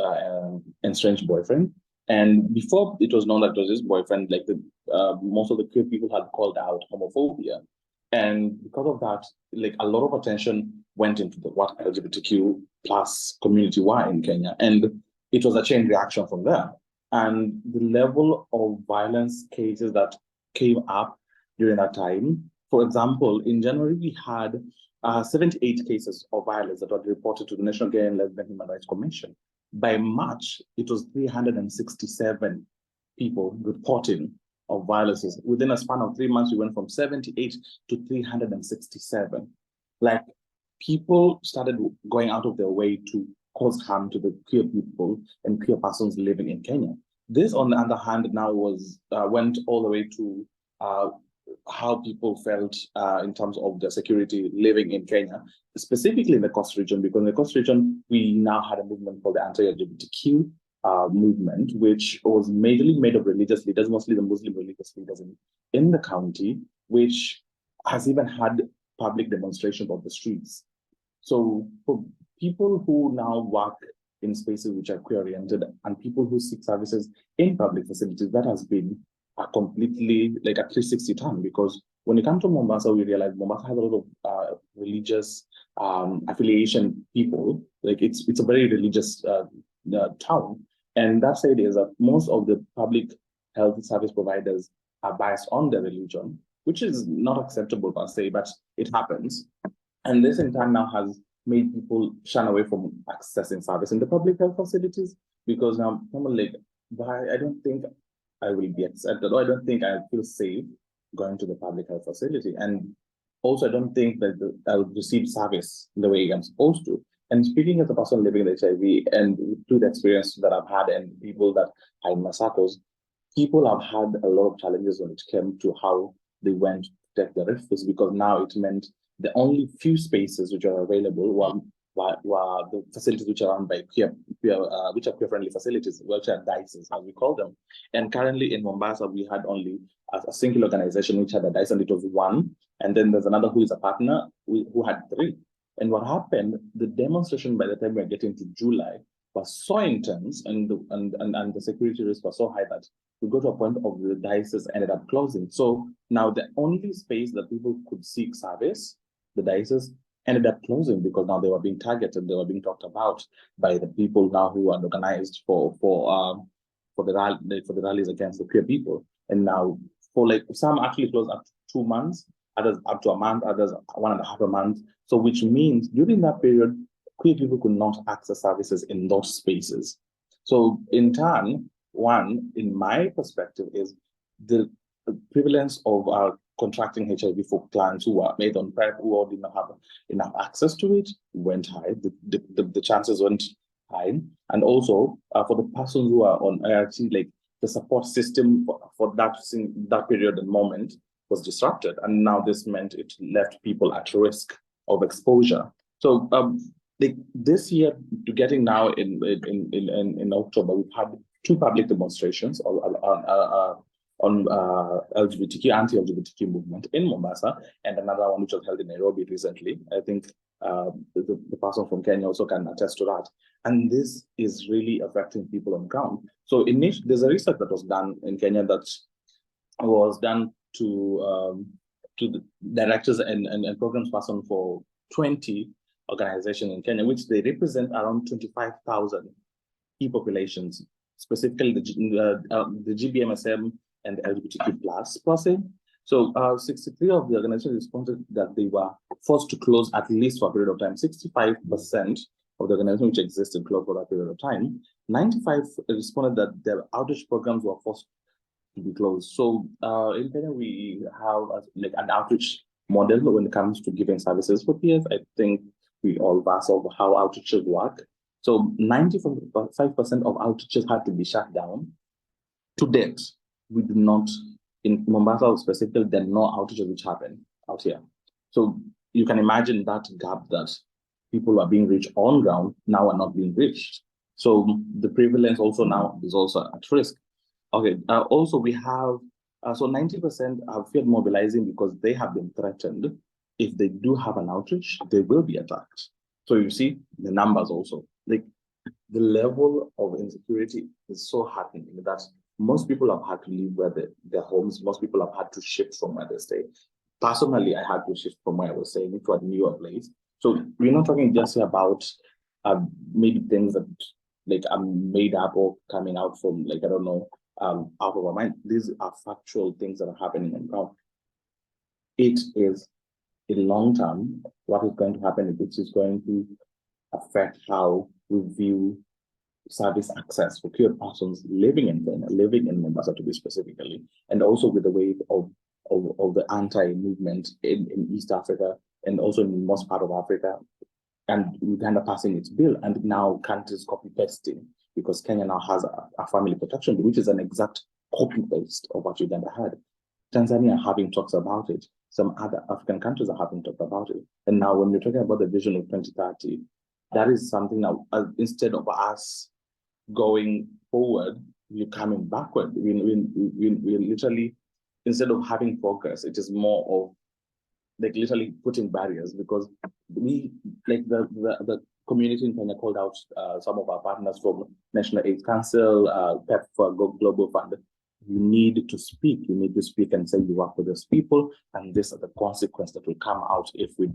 estranged boyfriend. And before it was known that it was his boyfriend, most of the queer people had called out homophobia. And because of that, a lot of attention went into what LGBTQ plus community were in Kenya. And it was a chain reaction from there. And the level of violence cases that came up during that time, for example, in January, we had 78 cases of violence that were reported to the National Gay and Lesbian Human Rights Commission. By March, it was 367 people reporting of violences. Within a span of 3 months, we went from 78 to 367. People started going out of their way to cause harm to the queer people and queer persons living in Kenya. This, on the other hand, now went all the way to how people felt in terms of the security living in Kenya, specifically in the Coast region, because in the Coast region, we now had a movement called the anti-LGBTQ movement, which was majorly made of religious leaders, mostly the Muslim religious leaders in the county, which has even had public demonstrations of the streets. So for people who now work in spaces which are queer-oriented and people who seek services in public facilities, that has been a completely, a 360 turn, because when you come to Mombasa, we realize Mombasa has a lot of religious affiliation people. It's a very religious town. And that said is that most of the public health service providers are biased on their religion, which is not acceptable per se, but it happens. And this in turn now has made people shun away from accessing service in the public health facilities, because now why I don't think I will be accepted, or I don't think I feel safe going to the public health facility. And also, I don't think that I'll receive service the way I'm supposed to. And speaking as a person living with HIV and through the experience that I've had and people that are in my circles, people have had a lot of challenges when it came to how they went to take the refuge, because now it meant the only few spaces which are available were the facilities which are run by which are queer-friendly facilities, which are DICEs, as we call them. And currently in Mombasa, we had only a single organization which had a DICE, and it was one. And then there's another who is a partner who had three. And what happened, the demonstration by the time we were getting to July was so intense, and the security risk was so high that we got to a point of the DICEs ended up closing. So now the only space that people could seek service, the DICEs, ended up closing because now they were being targeted, they were being talked about by the people now who are organized for the rallies against the queer people. And now for like some actually closed up to 2 months, others up to a month, others 1.5 months. So which means during that period, queer people could not access services in those spaces. So in turn, one, in my perspective, is the prevalence of contracting HIV for clients who are made on PrEP, who did not have enough access to it, went high. The chances went high. And also for the persons who are on ART, like the support system for that period and moment was disrupted. And now this meant it left people at risk of exposure. So this year, to getting now in October, we've had 2 public demonstrations on LGBTQ, anti-LGBTQ movement in Mombasa, and another one which was held in Nairobi recently. I think the person from Kenya also can attest to that. And this is really affecting people on ground. So there's a research that was done in Kenya that was done to the directors and programs person for 20 organizations in Kenya, which they represent around 25,000 key populations, specifically the GBMSM and the LGBTQ plus person. So 63 of the organizations responded that they were forced to close at least for a period of time. 65% of the organizations which existed closed for that period of time. 95 responded that their outreach programs were forced to be closed. So in Kenya, we have like an outreach model when it comes to giving services for peers. I think we all verse of how outreaches work. So 95% of outreaches had to be shut down. To date, we do not, in Mombasa specifically, there are no outreaches which happen out here. So you can imagine that gap that people are being reached on ground now are not being reached. So the prevalence also now is also at risk. Okay, also we have, so 90% have feared mobilizing because they have been threatened. If they do have an outreach, they will be attacked. So you see the numbers also. Like the level of insecurity is so heartening that most people have had to leave their homes. Most people have had to shift from where they stay. Personally, I had to shift from where I was staying to a newer place. So we're not talking just about maybe things that like are made up or coming out from like, I don't know, out of our mind. These are factual things that are happening on ground. It is in long term, what is going to happen is it is going to affect how we view service access for queer persons living in Kenya, living in Mombasa to be specifically, and also with the wave of the anti-movement in East Africa and also in most part of Africa, and Uganda passing its bill, and now countries copy-pasting, because Kenya now has a family protection bill, which is an exact copy-paste of what Uganda had. Tanzania having talks about it. Some other African countries are having talked about it. And now when we're talking about the vision of 2030, that is something now, instead of us going forward, we're coming backward. We're literally, instead of having progress, it is more of like literally putting barriers, because we, like the community in Kenya called out some of our partners from National AIDS Council, PEP for Global Fund. You need to speak. You need to speak and say you work with these people, and this is the consequence that will come out if we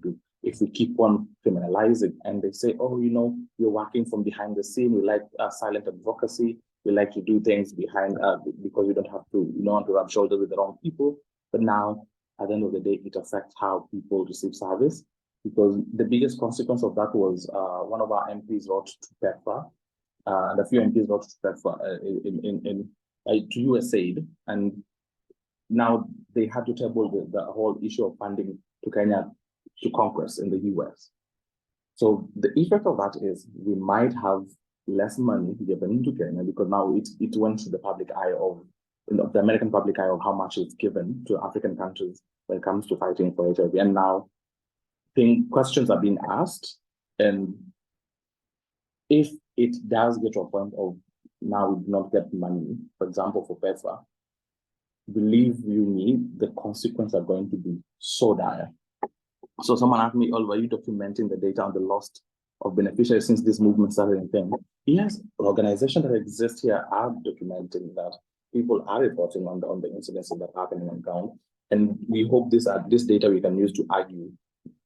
keep on criminalizing. And they say, oh, you know, you're working from behind the scene. We like silent advocacy. We like to do things behind because you don't have to, you don't want to rub shoulders with the wrong people. But now, at the end of the day, it affects how people receive service, because the biggest consequence of that was one of our MPs wrote to PEPFAR and a few MPs voted to USAID, and now they had to table the whole issue of funding to Kenya to Congress in the US. So the effect of that is we might have less money given to Kenya because now it went to the public eye of the American public eye of how much is given to African countries when it comes to fighting for HIV. And now questions are being asked, and if it does get to a point of now we do not get money, for example, for PEPFAR, believe you me, the consequences are going to be so dire. So someone asked me, Oliver, are you documenting the data on the loss of beneficiaries since this movement started in Kenya? Yes, organizations that exist here are documenting that. People are reporting on the incidences that are happening on ground. And we hope this data we can use to argue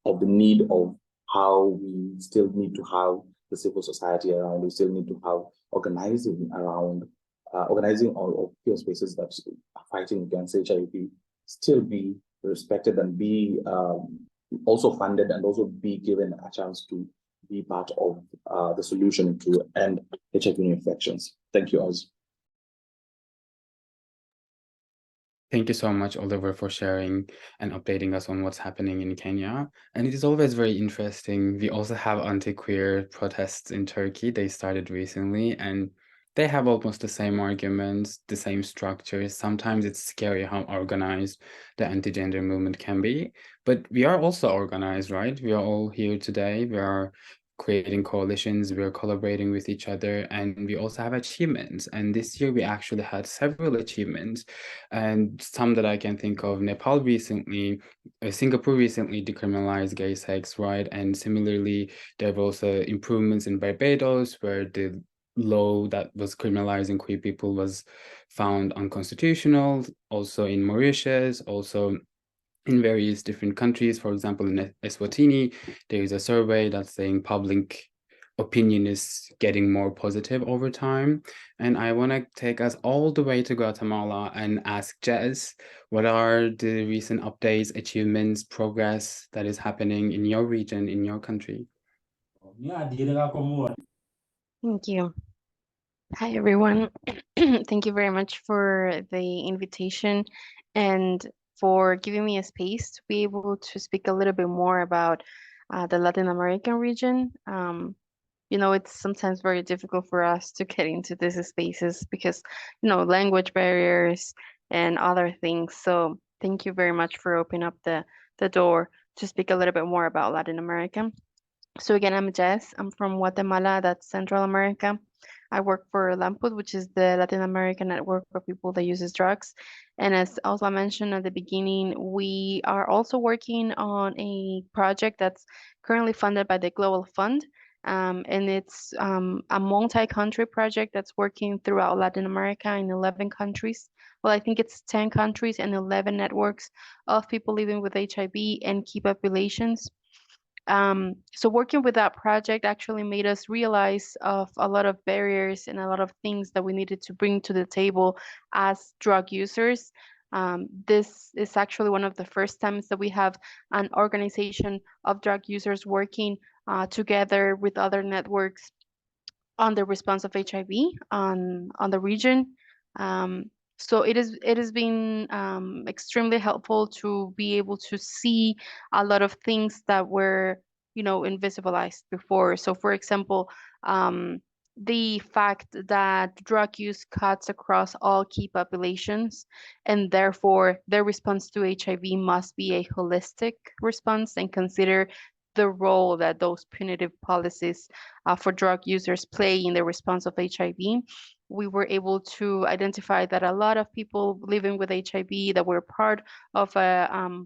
of the need of how we still need to have the civil society around, we still need to have organizing around, organizing all of peer spaces that are fighting against HIV, still be respected and be also funded and also be given a chance to be part of the solution to end HIV infections. Thank you, Oz. Thank you so much, Oliver, for sharing and updating us on what's happening in Kenya. And it is always very interesting. We also have anti-queer protests in Turkey. They started recently, and they have almost the same arguments, the same structures. Sometimes it's scary how organized the anti-gender movement can be. But we are also organized, right? We are all here today. We are creating coalitions, we're collaborating with each other, and we also have achievements. And this year we actually had several achievements, and some that I can think of. Nepal recently, Singapore recently decriminalized gay sex, right? And similarly, there were also improvements in Barbados, where the law that was criminalizing queer people was found unconstitutional. Also in Mauritius, also in various different countries. For example, in Eswatini, there is a survey that's saying public opinion is getting more positive over time. And I want to take us all the way to Guatemala and ask Jess, what are the recent updates, achievements, progress that is happening in your region, in your country? Thank you. Hi, everyone. Thank you very much for the invitation and for giving me a space to be able to speak a little bit more about the Latin American region. You know, it's sometimes very difficult for us to get into these spaces because, you know, language barriers and other things. So thank you very much for opening up the door to speak a little bit more about Latin America. So again, I'm Jess. I'm from Guatemala, that's Central America. I work for INPUD, which is the Latin American network for people that uses drugs. And as also mentioned at the beginning, we are also working on a project that's currently funded by the Global Fund. And it's a multi-country project that's working throughout Latin America in 11 countries. Well, I think it's 10 countries and 11 networks of people living with HIV and key populations. So working with that project actually made us realize of a lot of barriers and a lot of things that we needed to bring to the table as drug users. This is actually one of the first times that we have an organization of drug users working together with other networks on the response of HIV on the region. So it has been extremely helpful to be able to see a lot of things that were, you know, invisibilized before. So for example, the fact that drug use cuts across all key populations, and therefore their response to HIV must be a holistic response and consider the role that those punitive policies for drug users play in the response of HIV. We were able to identify that a lot of people living with HIV that were part of a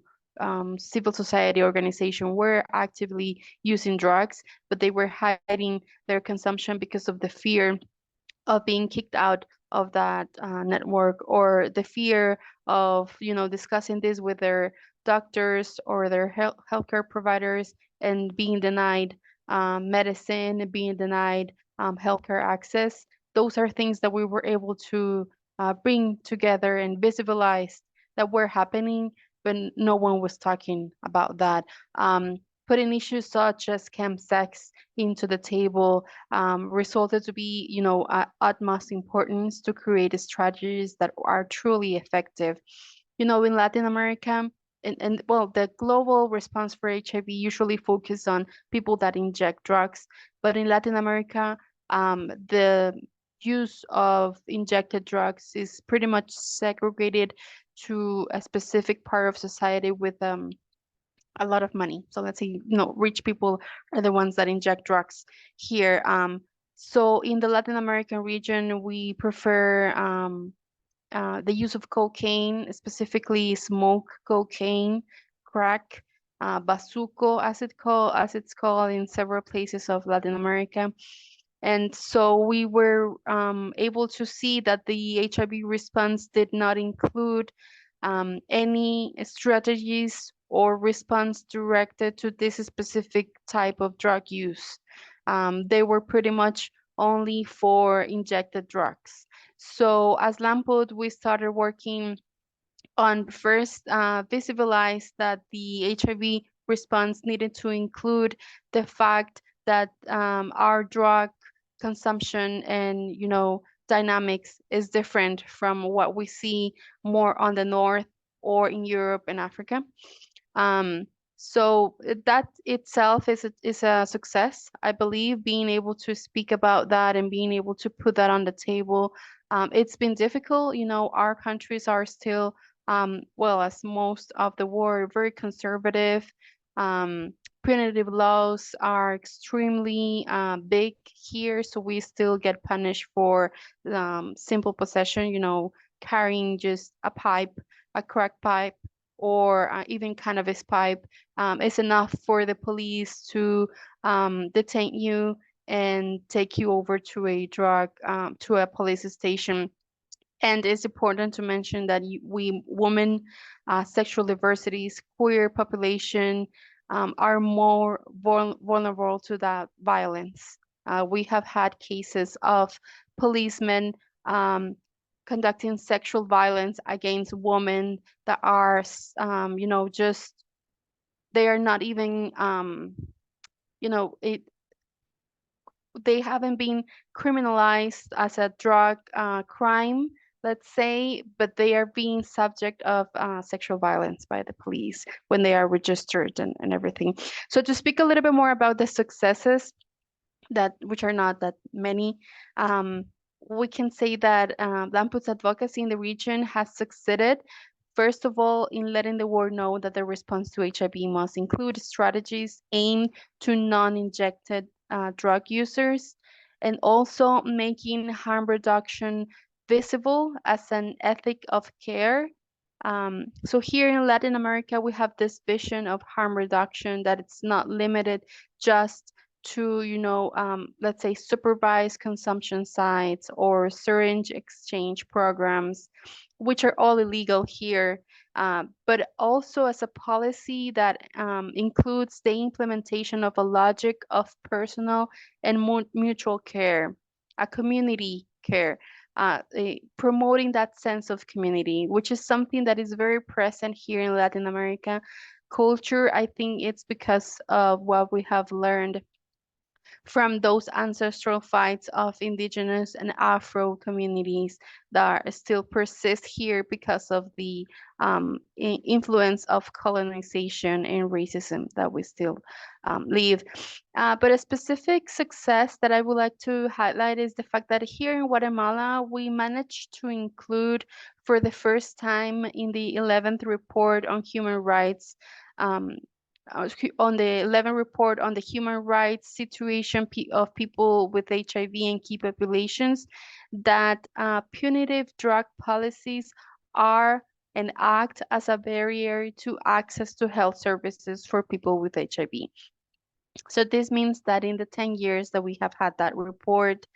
civil society organization were actively using drugs, but they were hiding their consumption because of the fear of being kicked out of that network, or the fear of, you know, discussing this with their doctors or their healthcare providers and being denied medicine, being denied healthcare access. Those are things that we were able to bring together and visualize that were happening, but no one was talking about that. putting issues such as chemsex into the table resulted to be, you know, utmost importance to create strategies that are truly effective. You know, in Latin America, and well, the global response for HIV usually focuses on people that inject drugs, but in Latin America, the use of injected drugs is pretty much segregated to a specific part of society with a lot of money. So let's say, you know, rich people are the ones that inject drugs here. So in the Latin American region, we prefer the use of cocaine, specifically smoke cocaine, crack, bazuco, as it's called in several places of Latin America. And so we were able to see that the HIV response did not include any strategies or response directed to this specific type of drug use. They were pretty much only for injected drugs. So as LAMPUD, we started working on first visualize that the HIV response needed to include the fact that our drug consumption and, you know, dynamics is different from what we see more on the north or in Europe and Africa. So that itself is a success, I believe, being able to speak about that and being able to put that on the table. It's been difficult, you know, our countries are still, well, as most of the world, very conservative. Punitive laws are extremely big here, so we still get punished for simple possession, you know, carrying just a pipe, a crack pipe, or even cannabis pipe is enough for the police to detain you and take you over to a to a police station. And it's important to mention that we women, sexual diversities, queer population are more vulnerable to that violence. We have had cases of policemen conducting sexual violence against women that are, you know, just, they are not even, you know, they haven't been criminalized as a drug crime, let's say, but they are being subject of sexual violence by the police when they are registered and everything. So to speak a little bit more about the successes, that which are not that many, we can say that LAMPUD's advocacy in the region has succeeded, first of all, in letting the world know that the response to HIV must include strategies aimed to non-injected drug users, and also making harm reduction visible as an ethic of care. So here in Latin America, we have this vision of harm reduction that it's not limited just to, you know, let's say supervised consumption sites or syringe exchange programs, which are all illegal here, but also as a policy that includes the implementation of a logic of personal and mutual care, a community care, promoting that sense of community, which is something that is very present here in Latin America culture. I think it's because of what we have learned from those ancestral fights of indigenous and Afro communities that still persist here because of the influence of colonization and racism that we still live. But a specific success that I would like to highlight is the fact that here in Guatemala, we managed to include for the first time in the 11th report on human rights, on the 11th report on the human rights situation of people with HIV and key populations, that punitive drug policies are and act as a barrier to access to health services for people with HIV. So this means that in the 10 years that we have had that report,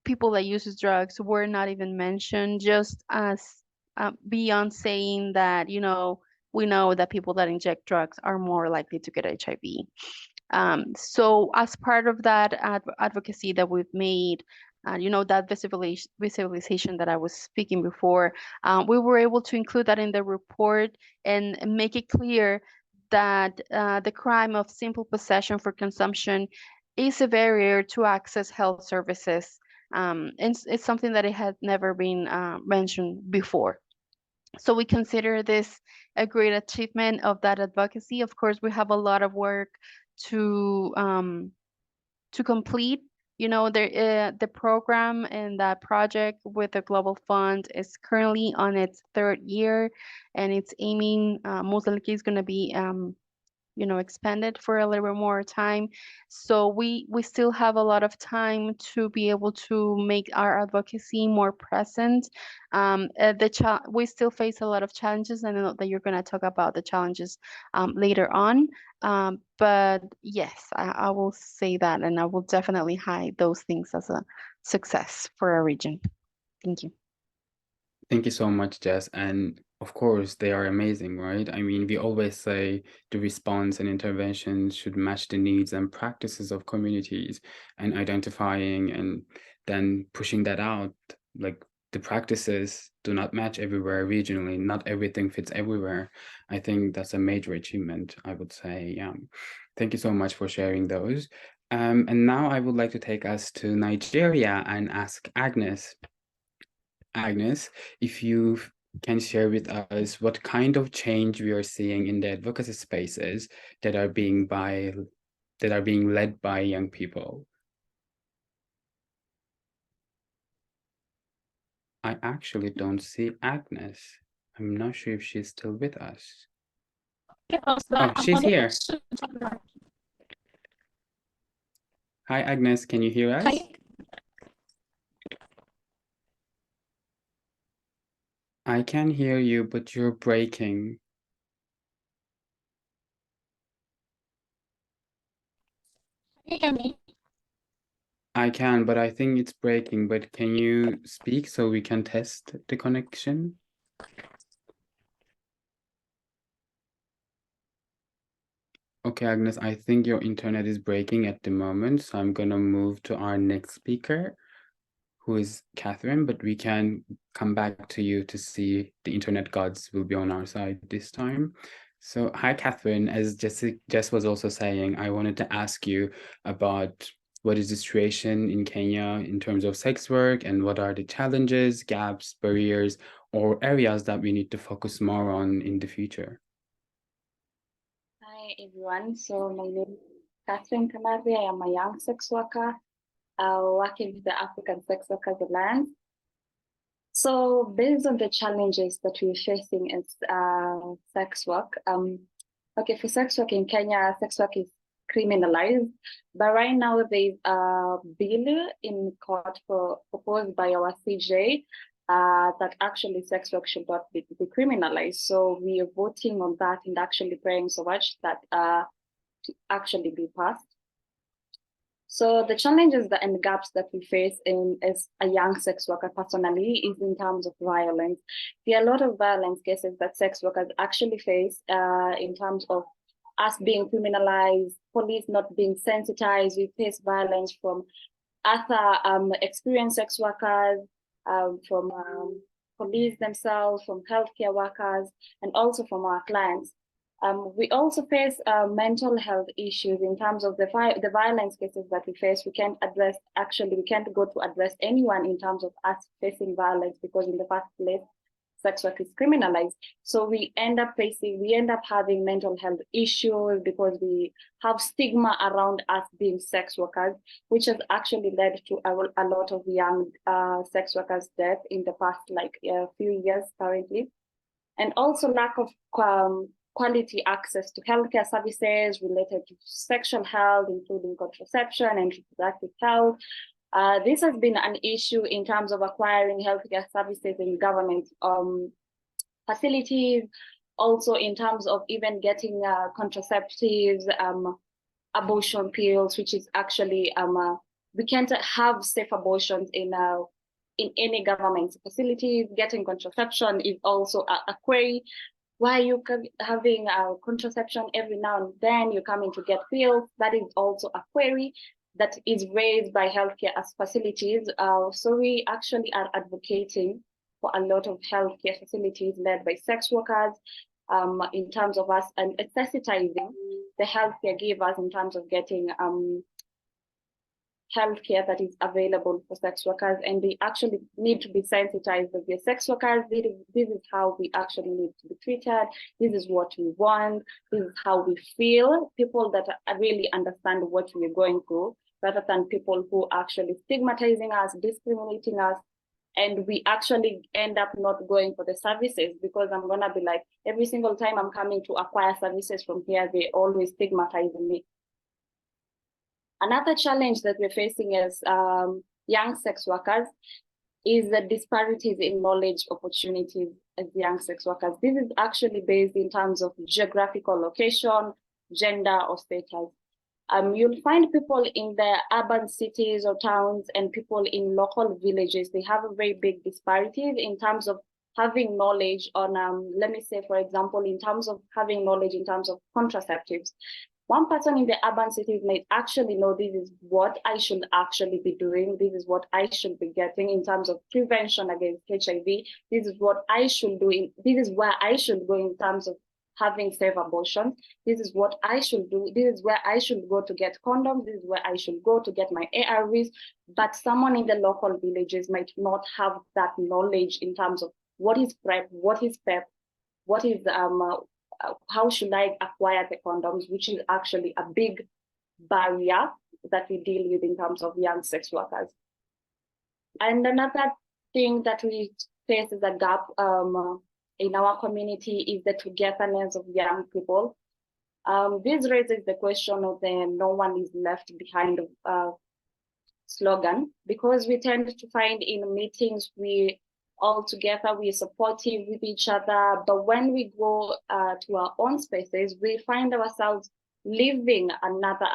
people that use drugs were not even mentioned, just as beyond saying that, you know, we know that people that inject drugs are more likely to get HIV. So as part of that advocacy that we've made, you know, that visualization that I was speaking before, we were able to include that in the report and make it clear that the crime of simple possession for consumption is a barrier to access health services. And it's something that it had never been mentioned before. So we consider this a great achievement of that advocacy. Of course, we have a lot of work to complete. You know, the program and that project with the Global Fund is currently on its 3rd year, and it's aiming, most likely it's going to be you know, expanded for a little bit more time. So we still have a lot of time to be able to make our advocacy more present. We still face a lot of challenges, and I know that you're going to talk about the challenges later on. But yes, I will say that, and I will definitely highlight those things as a success for our region. Thank you. Thank you so much, Jess. And of course, they are amazing, right? I mean, we always say the response and interventions should match the needs and practices of communities, and identifying and then pushing that out. Like, the practices do not match everywhere regionally. Not everything fits everywhere. I think that's a major achievement, I would say. Yeah. Thank you so much for sharing those. And now I would like to take us to Nigeria and ask Agnes. Agnes, if you can share with us what kind of change we are seeing in the advocacy spaces that are being led by young people. I actually don't see Agnes. I'm not sure if she's still with us. Oh, she's here. Hi, Agnes, can you hear us? I can hear you, but you're breaking. Can you hear me? I can, but I think it's breaking. But can you speak so we can test the connection? Okay, Agnes, I think your internet is breaking at the moment, so I'm gonna move to our next speaker, who is Catherine, but we can come back to you to see the internet gods will be on our side this time. So hi, Catherine. As Jess was also saying, I wanted to ask you about what is the situation in Kenya in terms of sex work, and what are the challenges, gaps, barriers, or areas that we need to focus more on in the future. Hi, everyone. So my name is Catherine Kamavi. I am a young sex worker working with the African Sex Workers Alliance. So based on the challenges that we're facing as sex work, okay, for sex work in Kenya, sex work is criminalized. But right now there's a bill in court proposed by our CJ that actually sex work should not be decriminalized. So we are voting on that and actually praying so much that to actually be passed. So the challenges and gaps that we face as a young sex worker personally is in terms of violence. There are a lot of violence cases that sex workers actually face in terms of us being criminalized, police not being sensitized. We face violence from other experienced sex workers, from police themselves, from healthcare workers, and also from our clients. We also face mental health issues in terms of the violence cases that we face. We can't go to address anyone in terms of us facing violence, because in the first place, sex work is criminalized. So we end up having mental health issues because we have stigma around us being sex workers, which has actually led to a lot of young sex workers' death in the past few years currently. And also lack of quality access to healthcare services related to sexual health, including contraception and reproductive health. This has been an issue in terms of acquiring healthcare services in government facilities, also in terms of even getting contraceptives, abortion pills, which is actually, we can't have safe abortions in any government facilities. Getting contraception is also a query. Why you having contraception every now and then, you're coming to get pills? That is also a query that is raised by healthcare as facilities. So we actually are advocating for a lot of healthcare facilities led by sex workers in terms of us and sensitizing the healthcare givers in terms of getting healthcare that is available for sex workers, and they actually need to be sensitized that they're sex workers. This is how we actually need to be treated. This is what we want. This is how we feel. People that really understand what we're going through, rather than people who actually stigmatizing us, discriminating us, and we actually end up not going for the services, because I'm gonna be like, every single time I'm coming to acquire services from here, they always stigmatizing me. Another challenge that we're facing as young sex workers is the disparities in knowledge opportunities as young sex workers. This is actually based in terms of geographical location, gender, or status. You'll find people in the urban cities or towns and people in local villages, they have a very big disparities in terms of having knowledge on, let me say, for example, in terms of having knowledge in terms of contraceptives. One person in the urban cities might actually know this is what I should actually be doing. This is what I should be getting in terms of prevention against HIV. This is what I should do. This is where I should go in terms of having safe abortions. This is what I should do. This is where I should go to get condoms. This is where I should go to get my ARVs. But someone in the local villages might not have that knowledge in terms of what is PrEP, what is PEP, what is how should I acquire the condoms, which is actually a big barrier that we deal with in terms of young sex workers. And another thing that we face as a gap in our community is the togetherness of young people. This raises the question of the "no one is left behind" slogan, because we tend to find in meetings we all together, we're supportive with each other, but when we go to our own spaces, we find ourselves leaving another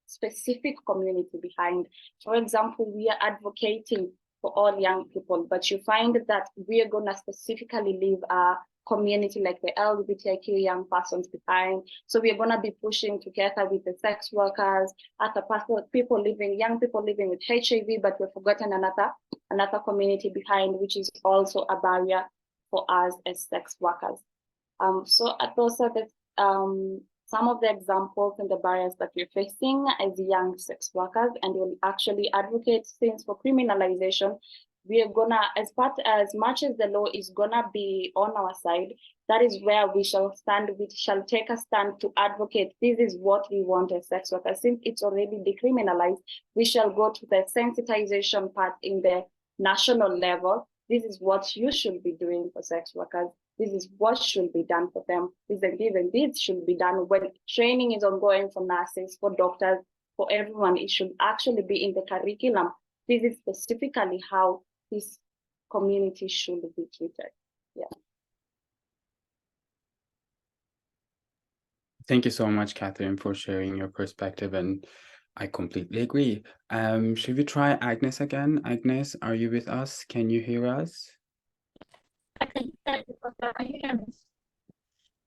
specific community behind. For example, we are advocating for all young people, but you find that we are going to specifically leave a community like the LGBTIQ young persons behind. So we are going to be pushing together with the sex workers, other people living, young people living with HIV, but we've forgotten another community behind, which is also a barrier for us as sex workers. So those are the, some of the examples and the barriers that we're facing as young sex workers, and we'll actually advocate things for criminalization. We are gonna, as much as the law is gonna be on our side, that is where we shall stand. We shall take a stand to advocate. This is what we want as sex workers. Since it's already decriminalized, we shall go to the sensitization part in the national level. This is what you should be doing for sex workers. This is what should be done for them. This should be done when training is ongoing for nurses, for doctors, for everyone. It should actually be in the curriculum. This is specifically how this community should be treated. Yeah. Thank you so much, Catherine, for sharing your perspective, and I completely agree. Should we try Agnes again? Agnes, are you with us? Can you hear us?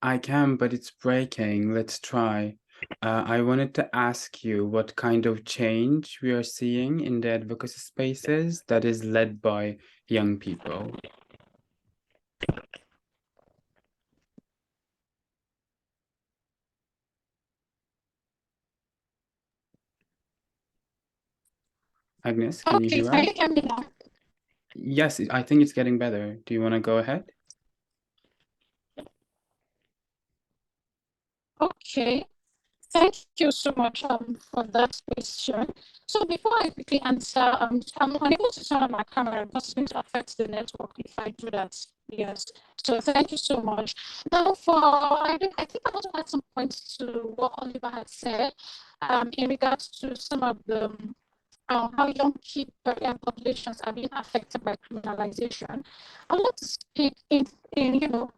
I can, but it's breaking. Let's try. I wanted to ask you what kind of change we are seeing in the advocacy spaces that is led by young people. Agnes, can you hear us? Can you hear me? Yes, I think it's getting better. Do you want to go ahead? Okay. Thank you so much for that question. So before I quickly answer, I'm unable to turn on my camera because it's going to affect the network if I do that. Yes. So thank you so much. Now I think I want to add some points to what Oliver had said in regards to some of the how young populations are being affected by criminalization. I want to speak in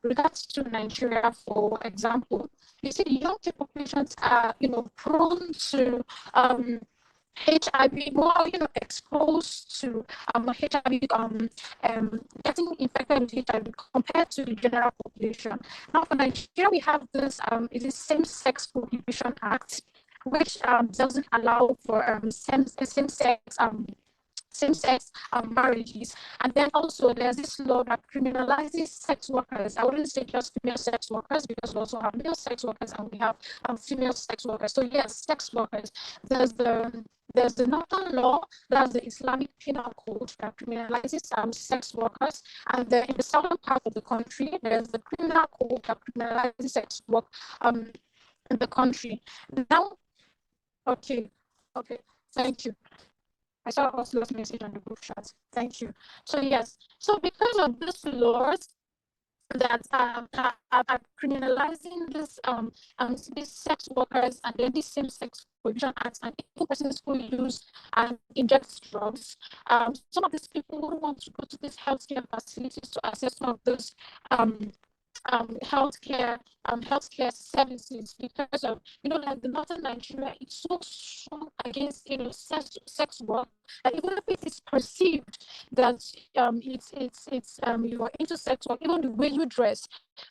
regards to Nigeria, for example. You see, the young populations are prone to HIV, more exposed to HIV, getting infected with HIV compared to the general population. Now, for Nigeria, we have this it is Same-Sex Prohibition Act, which doesn't allow for same-sex same-sex marriages. And then also there's this law that criminalizes sex workers. I wouldn't say just female sex workers, because we also have male sex workers and we have female sex workers. So yes, sex workers. There's the northern law, that's the Islamic Penal Code that criminalizes sex workers. And then in the southern part of the country, there's the criminal code that criminalizes sex work in the country. Now, okay, thank you. I saw Oslo's message on the group chat. Thank you. So yes, so because of these laws that are criminalizing these sex workers and then these same-sex prohibition acts and even persons who use and inject drugs, some of these people who want to go to these healthcare facilities to access some of those healthcare services, because of, like the northern Nigeria, it's so strong against sex work that even if it is perceived that it's you are into sex work, even the way you dress,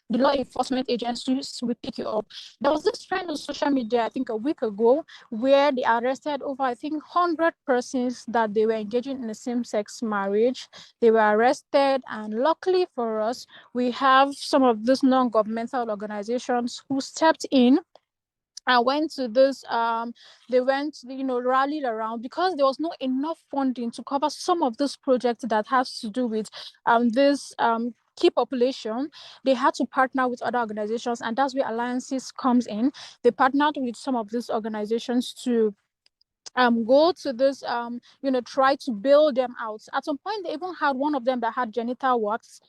the law enforcement agencies will pick you up. There was this trend on social media, I think a week ago, where they arrested over, I think, 100 persons that they were engaging in a same-sex marriage. They were arrested, and luckily for us, we have some of these non-governmental organizations who stepped in and went to this they went, rallied around, because there was not enough funding to cover some of this project that has to do with this key population. They had to partner with other organizations, and that's where alliances comes in. They partnered with some of these organizations to go to this try to build them out. At some point they even had one of them that had genital warts.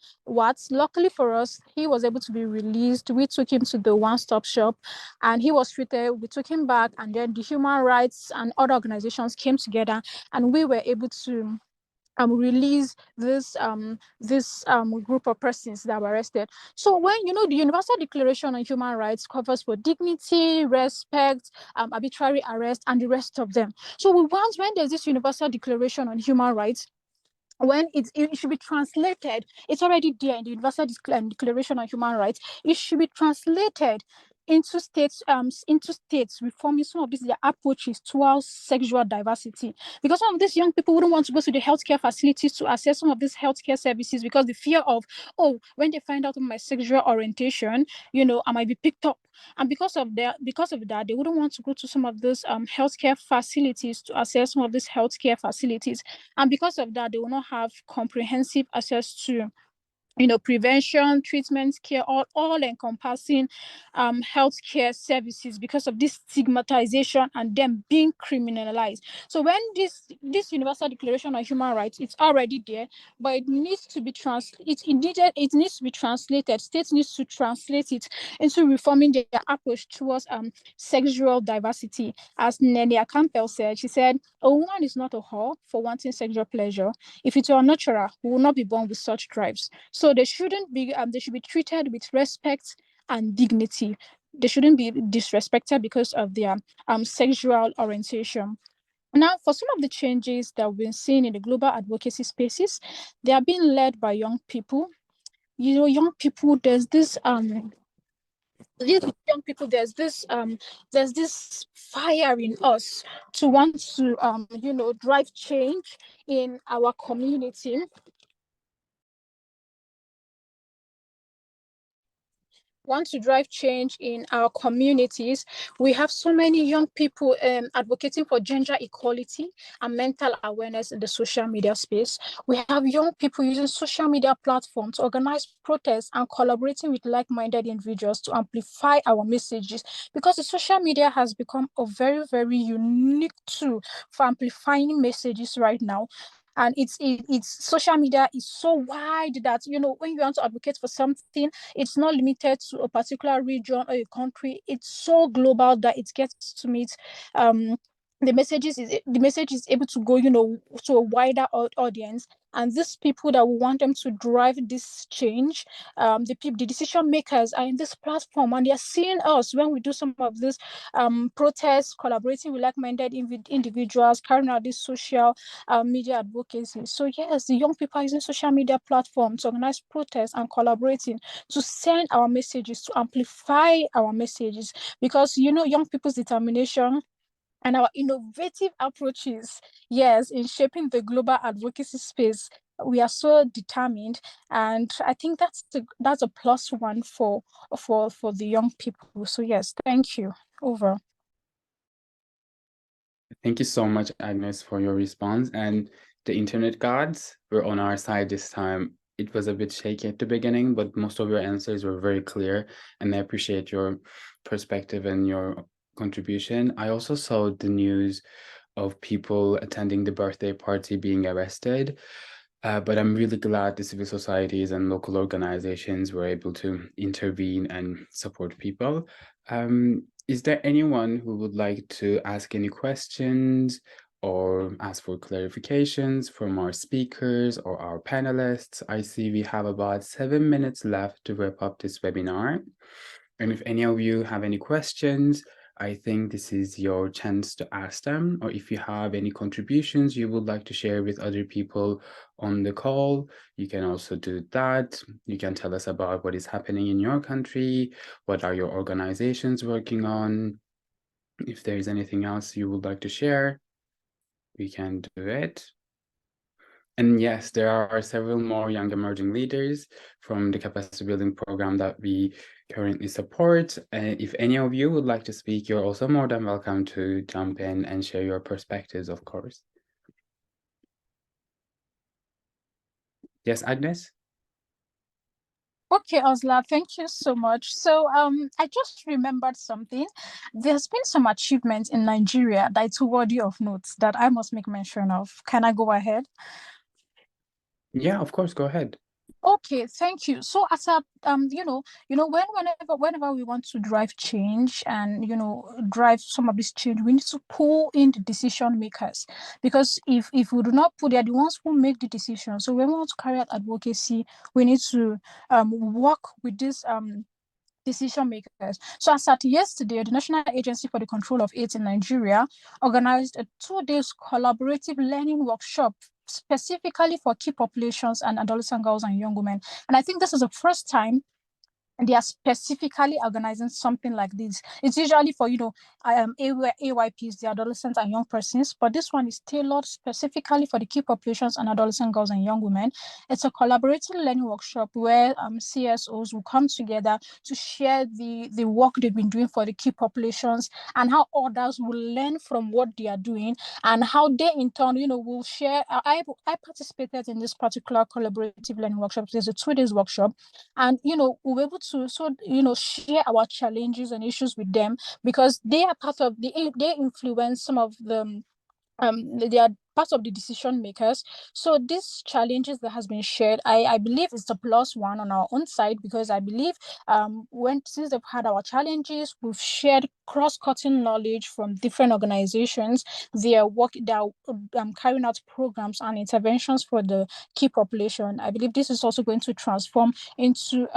Luckily for us, he was able to be released. We took him to the one-stop shop and he was treated. We took him back, and then the human rights and other organizations came together, and we were able to release this group of persons that were arrested. So when the Universal Declaration on Human Rights covers for dignity, respect, arbitrary arrest, and the rest of them. So when there's this Universal Declaration on Human Rights, when it should be translated, it's already there in the Universal Declaration on Human Rights. It should be translated into states, reforming some of these their approaches towards sexual diversity, because some of these young people wouldn't want to go to the healthcare facilities to access some of these healthcare services, because the fear of, when they find out of my sexual orientation, I might be picked up. And because of that, they wouldn't want to go to some of those healthcare facilities to access some of these healthcare facilities. And because of that, they will not have comprehensive access to prevention, treatment, care, all encompassing healthcare services, because of this stigmatization and them being criminalized. So when this Universal Declaration on Human Rights, it's already there, but it needs to be it needs to be translated. States needs to translate it into reforming their approach towards sexual diversity. As Nenia Campbell said, she said, a woman is not a whore for wanting sexual pleasure. If it were natural, we will not be born with such drives. So they shouldn't be they should be treated with respect and dignity. They shouldn't be disrespected because of their sexual orientation. Now, for some of the changes that we've been seeing in the global advocacy spaces, they are being led by young people. Young people, there's this these young people, there's this fire in us to want to drive change in our community. Want to drive change in our communities. We have so many young people advocating for gender equality and mental awareness in the social media space. We have young people using social media platforms to organize protests and collaborating with like-minded individuals to amplify our messages, because the social media has become a very, very unique tool for amplifying messages right now. And it's social media is so wide that when you want to advocate for something, it's not limited to a particular region or a country. It's so global that it gets to meet the message is able to go to a wider audience. And these people that we want them to drive this change, the decision makers are in this platform, and they are seeing us when we do some of this protests, collaborating with like-minded individuals, carrying out this social media advocacy. So yes, the young people are using social media platforms to organize protests and collaborating to send our messages, to amplify our messages, because young people's determination and our innovative approaches, yes, in shaping the global advocacy space. We are so determined, and I think that's a plus one for the young people. So yes, thank you. Over. Thank you so much, Agnes, for your response. And the internet gods were on our side this time. It was a bit shaky at the beginning, but most of your answers were very clear, and I appreciate your perspective and your contribution. I also saw the news of people attending the birthday party being arrested. But I'm really glad the civil societies and local organizations were able to intervene and support people. Is there anyone who would like to ask any questions or ask for clarifications from our speakers or our panelists? I see we have about 7 minutes left to wrap up this webinar. And if any of you have any questions, I think this is your chance to ask them, or if you have any contributions you would like to share with other people on the call, you can also do that. You can tell us about what is happening in your country, what are your organizations working on. If there is anything else you would like to share, we can do it. And yes, there are several more young emerging leaders from the capacity building program that we currently support. If any of you would like to speak, you're also more than welcome to jump in and share your perspectives, of course. Yes, Agnes? Okay, Osla, thank you so much. So I just remembered something. There's been some achievements in Nigeria that it's worthy of note that I must make mention of. Can I go ahead? Yeah, of course, go ahead. Okay, thank you. So as a whenever we want to drive change and drive some of this change, we need to pull in the decision makers, because if we do not put, they are the ones who make the decision. So when we want to carry out advocacy, we need to work with this decision makers. So as at yesterday, the National Agency for the Control of AIDS in Nigeria organized a 2-day collaborative learning workshop specifically for key populations and adolescent girls and young women. And I think this is the first time they are specifically organizing something like this. It's usually for, AYPs, the adolescents and young persons, but this one is tailored specifically for the key populations and adolescent girls and young women. It's a collaborative learning workshop where CSOs will come together to share the work they've been doing for the key populations, and how others will learn from what they are doing, and how they in turn, will share. I participated in this particular collaborative learning workshop. There's a 2 days workshop, and we'll be able to share our challenges and issues with them, because they are part of they influence some of the they are part of the decision makers. So these challenges that has been shared, I believe it's a plus one on our own side, because I believe since they've had our challenges, we've shared cross-cutting knowledge from different organizations. They are carrying out programs and interventions for the key population. I believe this is also going to transform into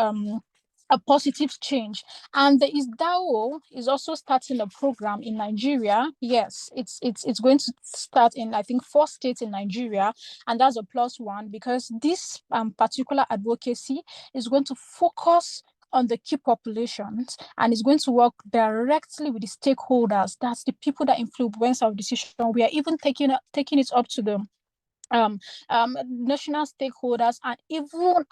a positive change. And the ISDAO is also starting a program in Nigeria. Yes, it's going to start in, I think, 4 states in Nigeria, and that's a plus one, because this particular advocacy is going to focus on the key populations, and is going to work directly with the stakeholders. That's the people that influence our decision. We are even taking it up to the national stakeholders, and even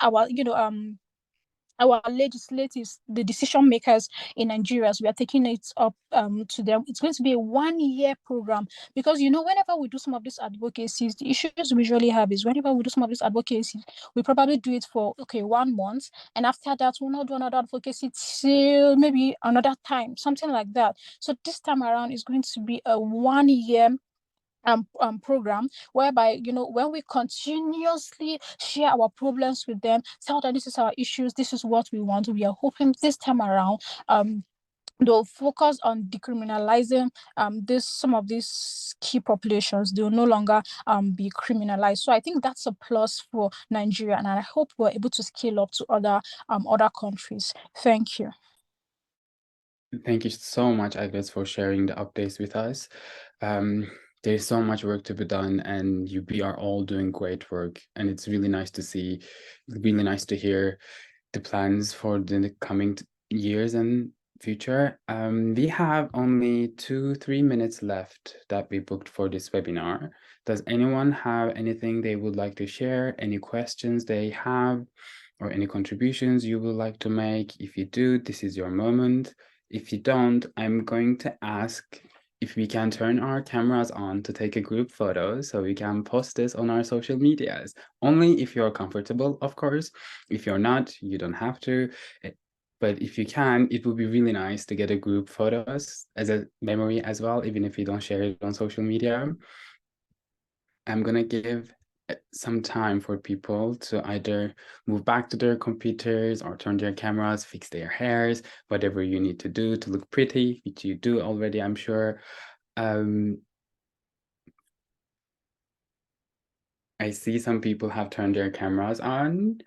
our legislators, the decision makers in Nigeria. So we are taking it up to them. It's going to be a 1-year program, because whenever we do some of these advocacies, the issues we usually have is, whenever we do some of these advocacies, we probably do it for 1 month, and after that we'll not do another advocacy till maybe another time, something like that. So this time around is going to be a 1-year program, whereby when we continuously share our problems with them, tell them this is our issues, this is what we want. We are hoping this time around they'll focus on decriminalizing some of these key populations. They'll no longer be criminalized. So I think that's a plus for Nigeria, and I hope we're able to scale up to other countries. Thank you. Thank you so much, Agnes, for sharing the updates with us. There's so much work to be done, and we are all doing great work. And it's really nice to see, really nice to hear the plans for the coming years and future. We have only 2-3 minutes left that we booked for this webinar. Does anyone have anything they would like to share, any questions they have, or any contributions you would like to make? If you do, this is your moment. If you don't, I'm going to ask if we can turn our cameras on to take a group photo so we can post this on our social medias. Only if you're comfortable, of course. If you're not, you don't have to. But if you can, it would be really nice to get a group photos as a memory as well, even if you don't share it on social media. I'm gonna give some time for people to either move back to their computers or turn their cameras, fix their hairs, whatever you need to do to look pretty, which you do already, I'm sure. I see some people have turned their cameras on.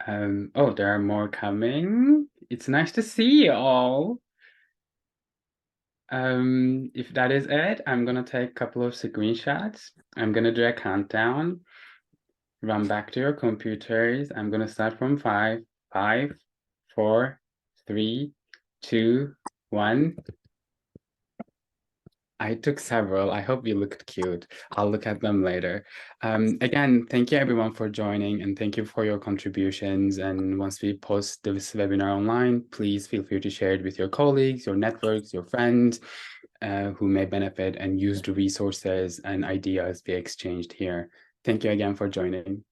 Oh, there are more coming. It's nice to see you all. If that is it, I'm gonna take a couple of screenshots. I'm gonna do a countdown. Run back to your computers. I'm gonna start from 5, 5, 4, 3, 2, 1. I took several. I hope you looked cute. I'll look at them later. Again, thank you everyone for joining and thank you for your contributions. And once we post this webinar online, please feel free to share it with your colleagues, your networks, your friends who may benefit and use the resources and ideas we exchanged here. Thank you again for joining.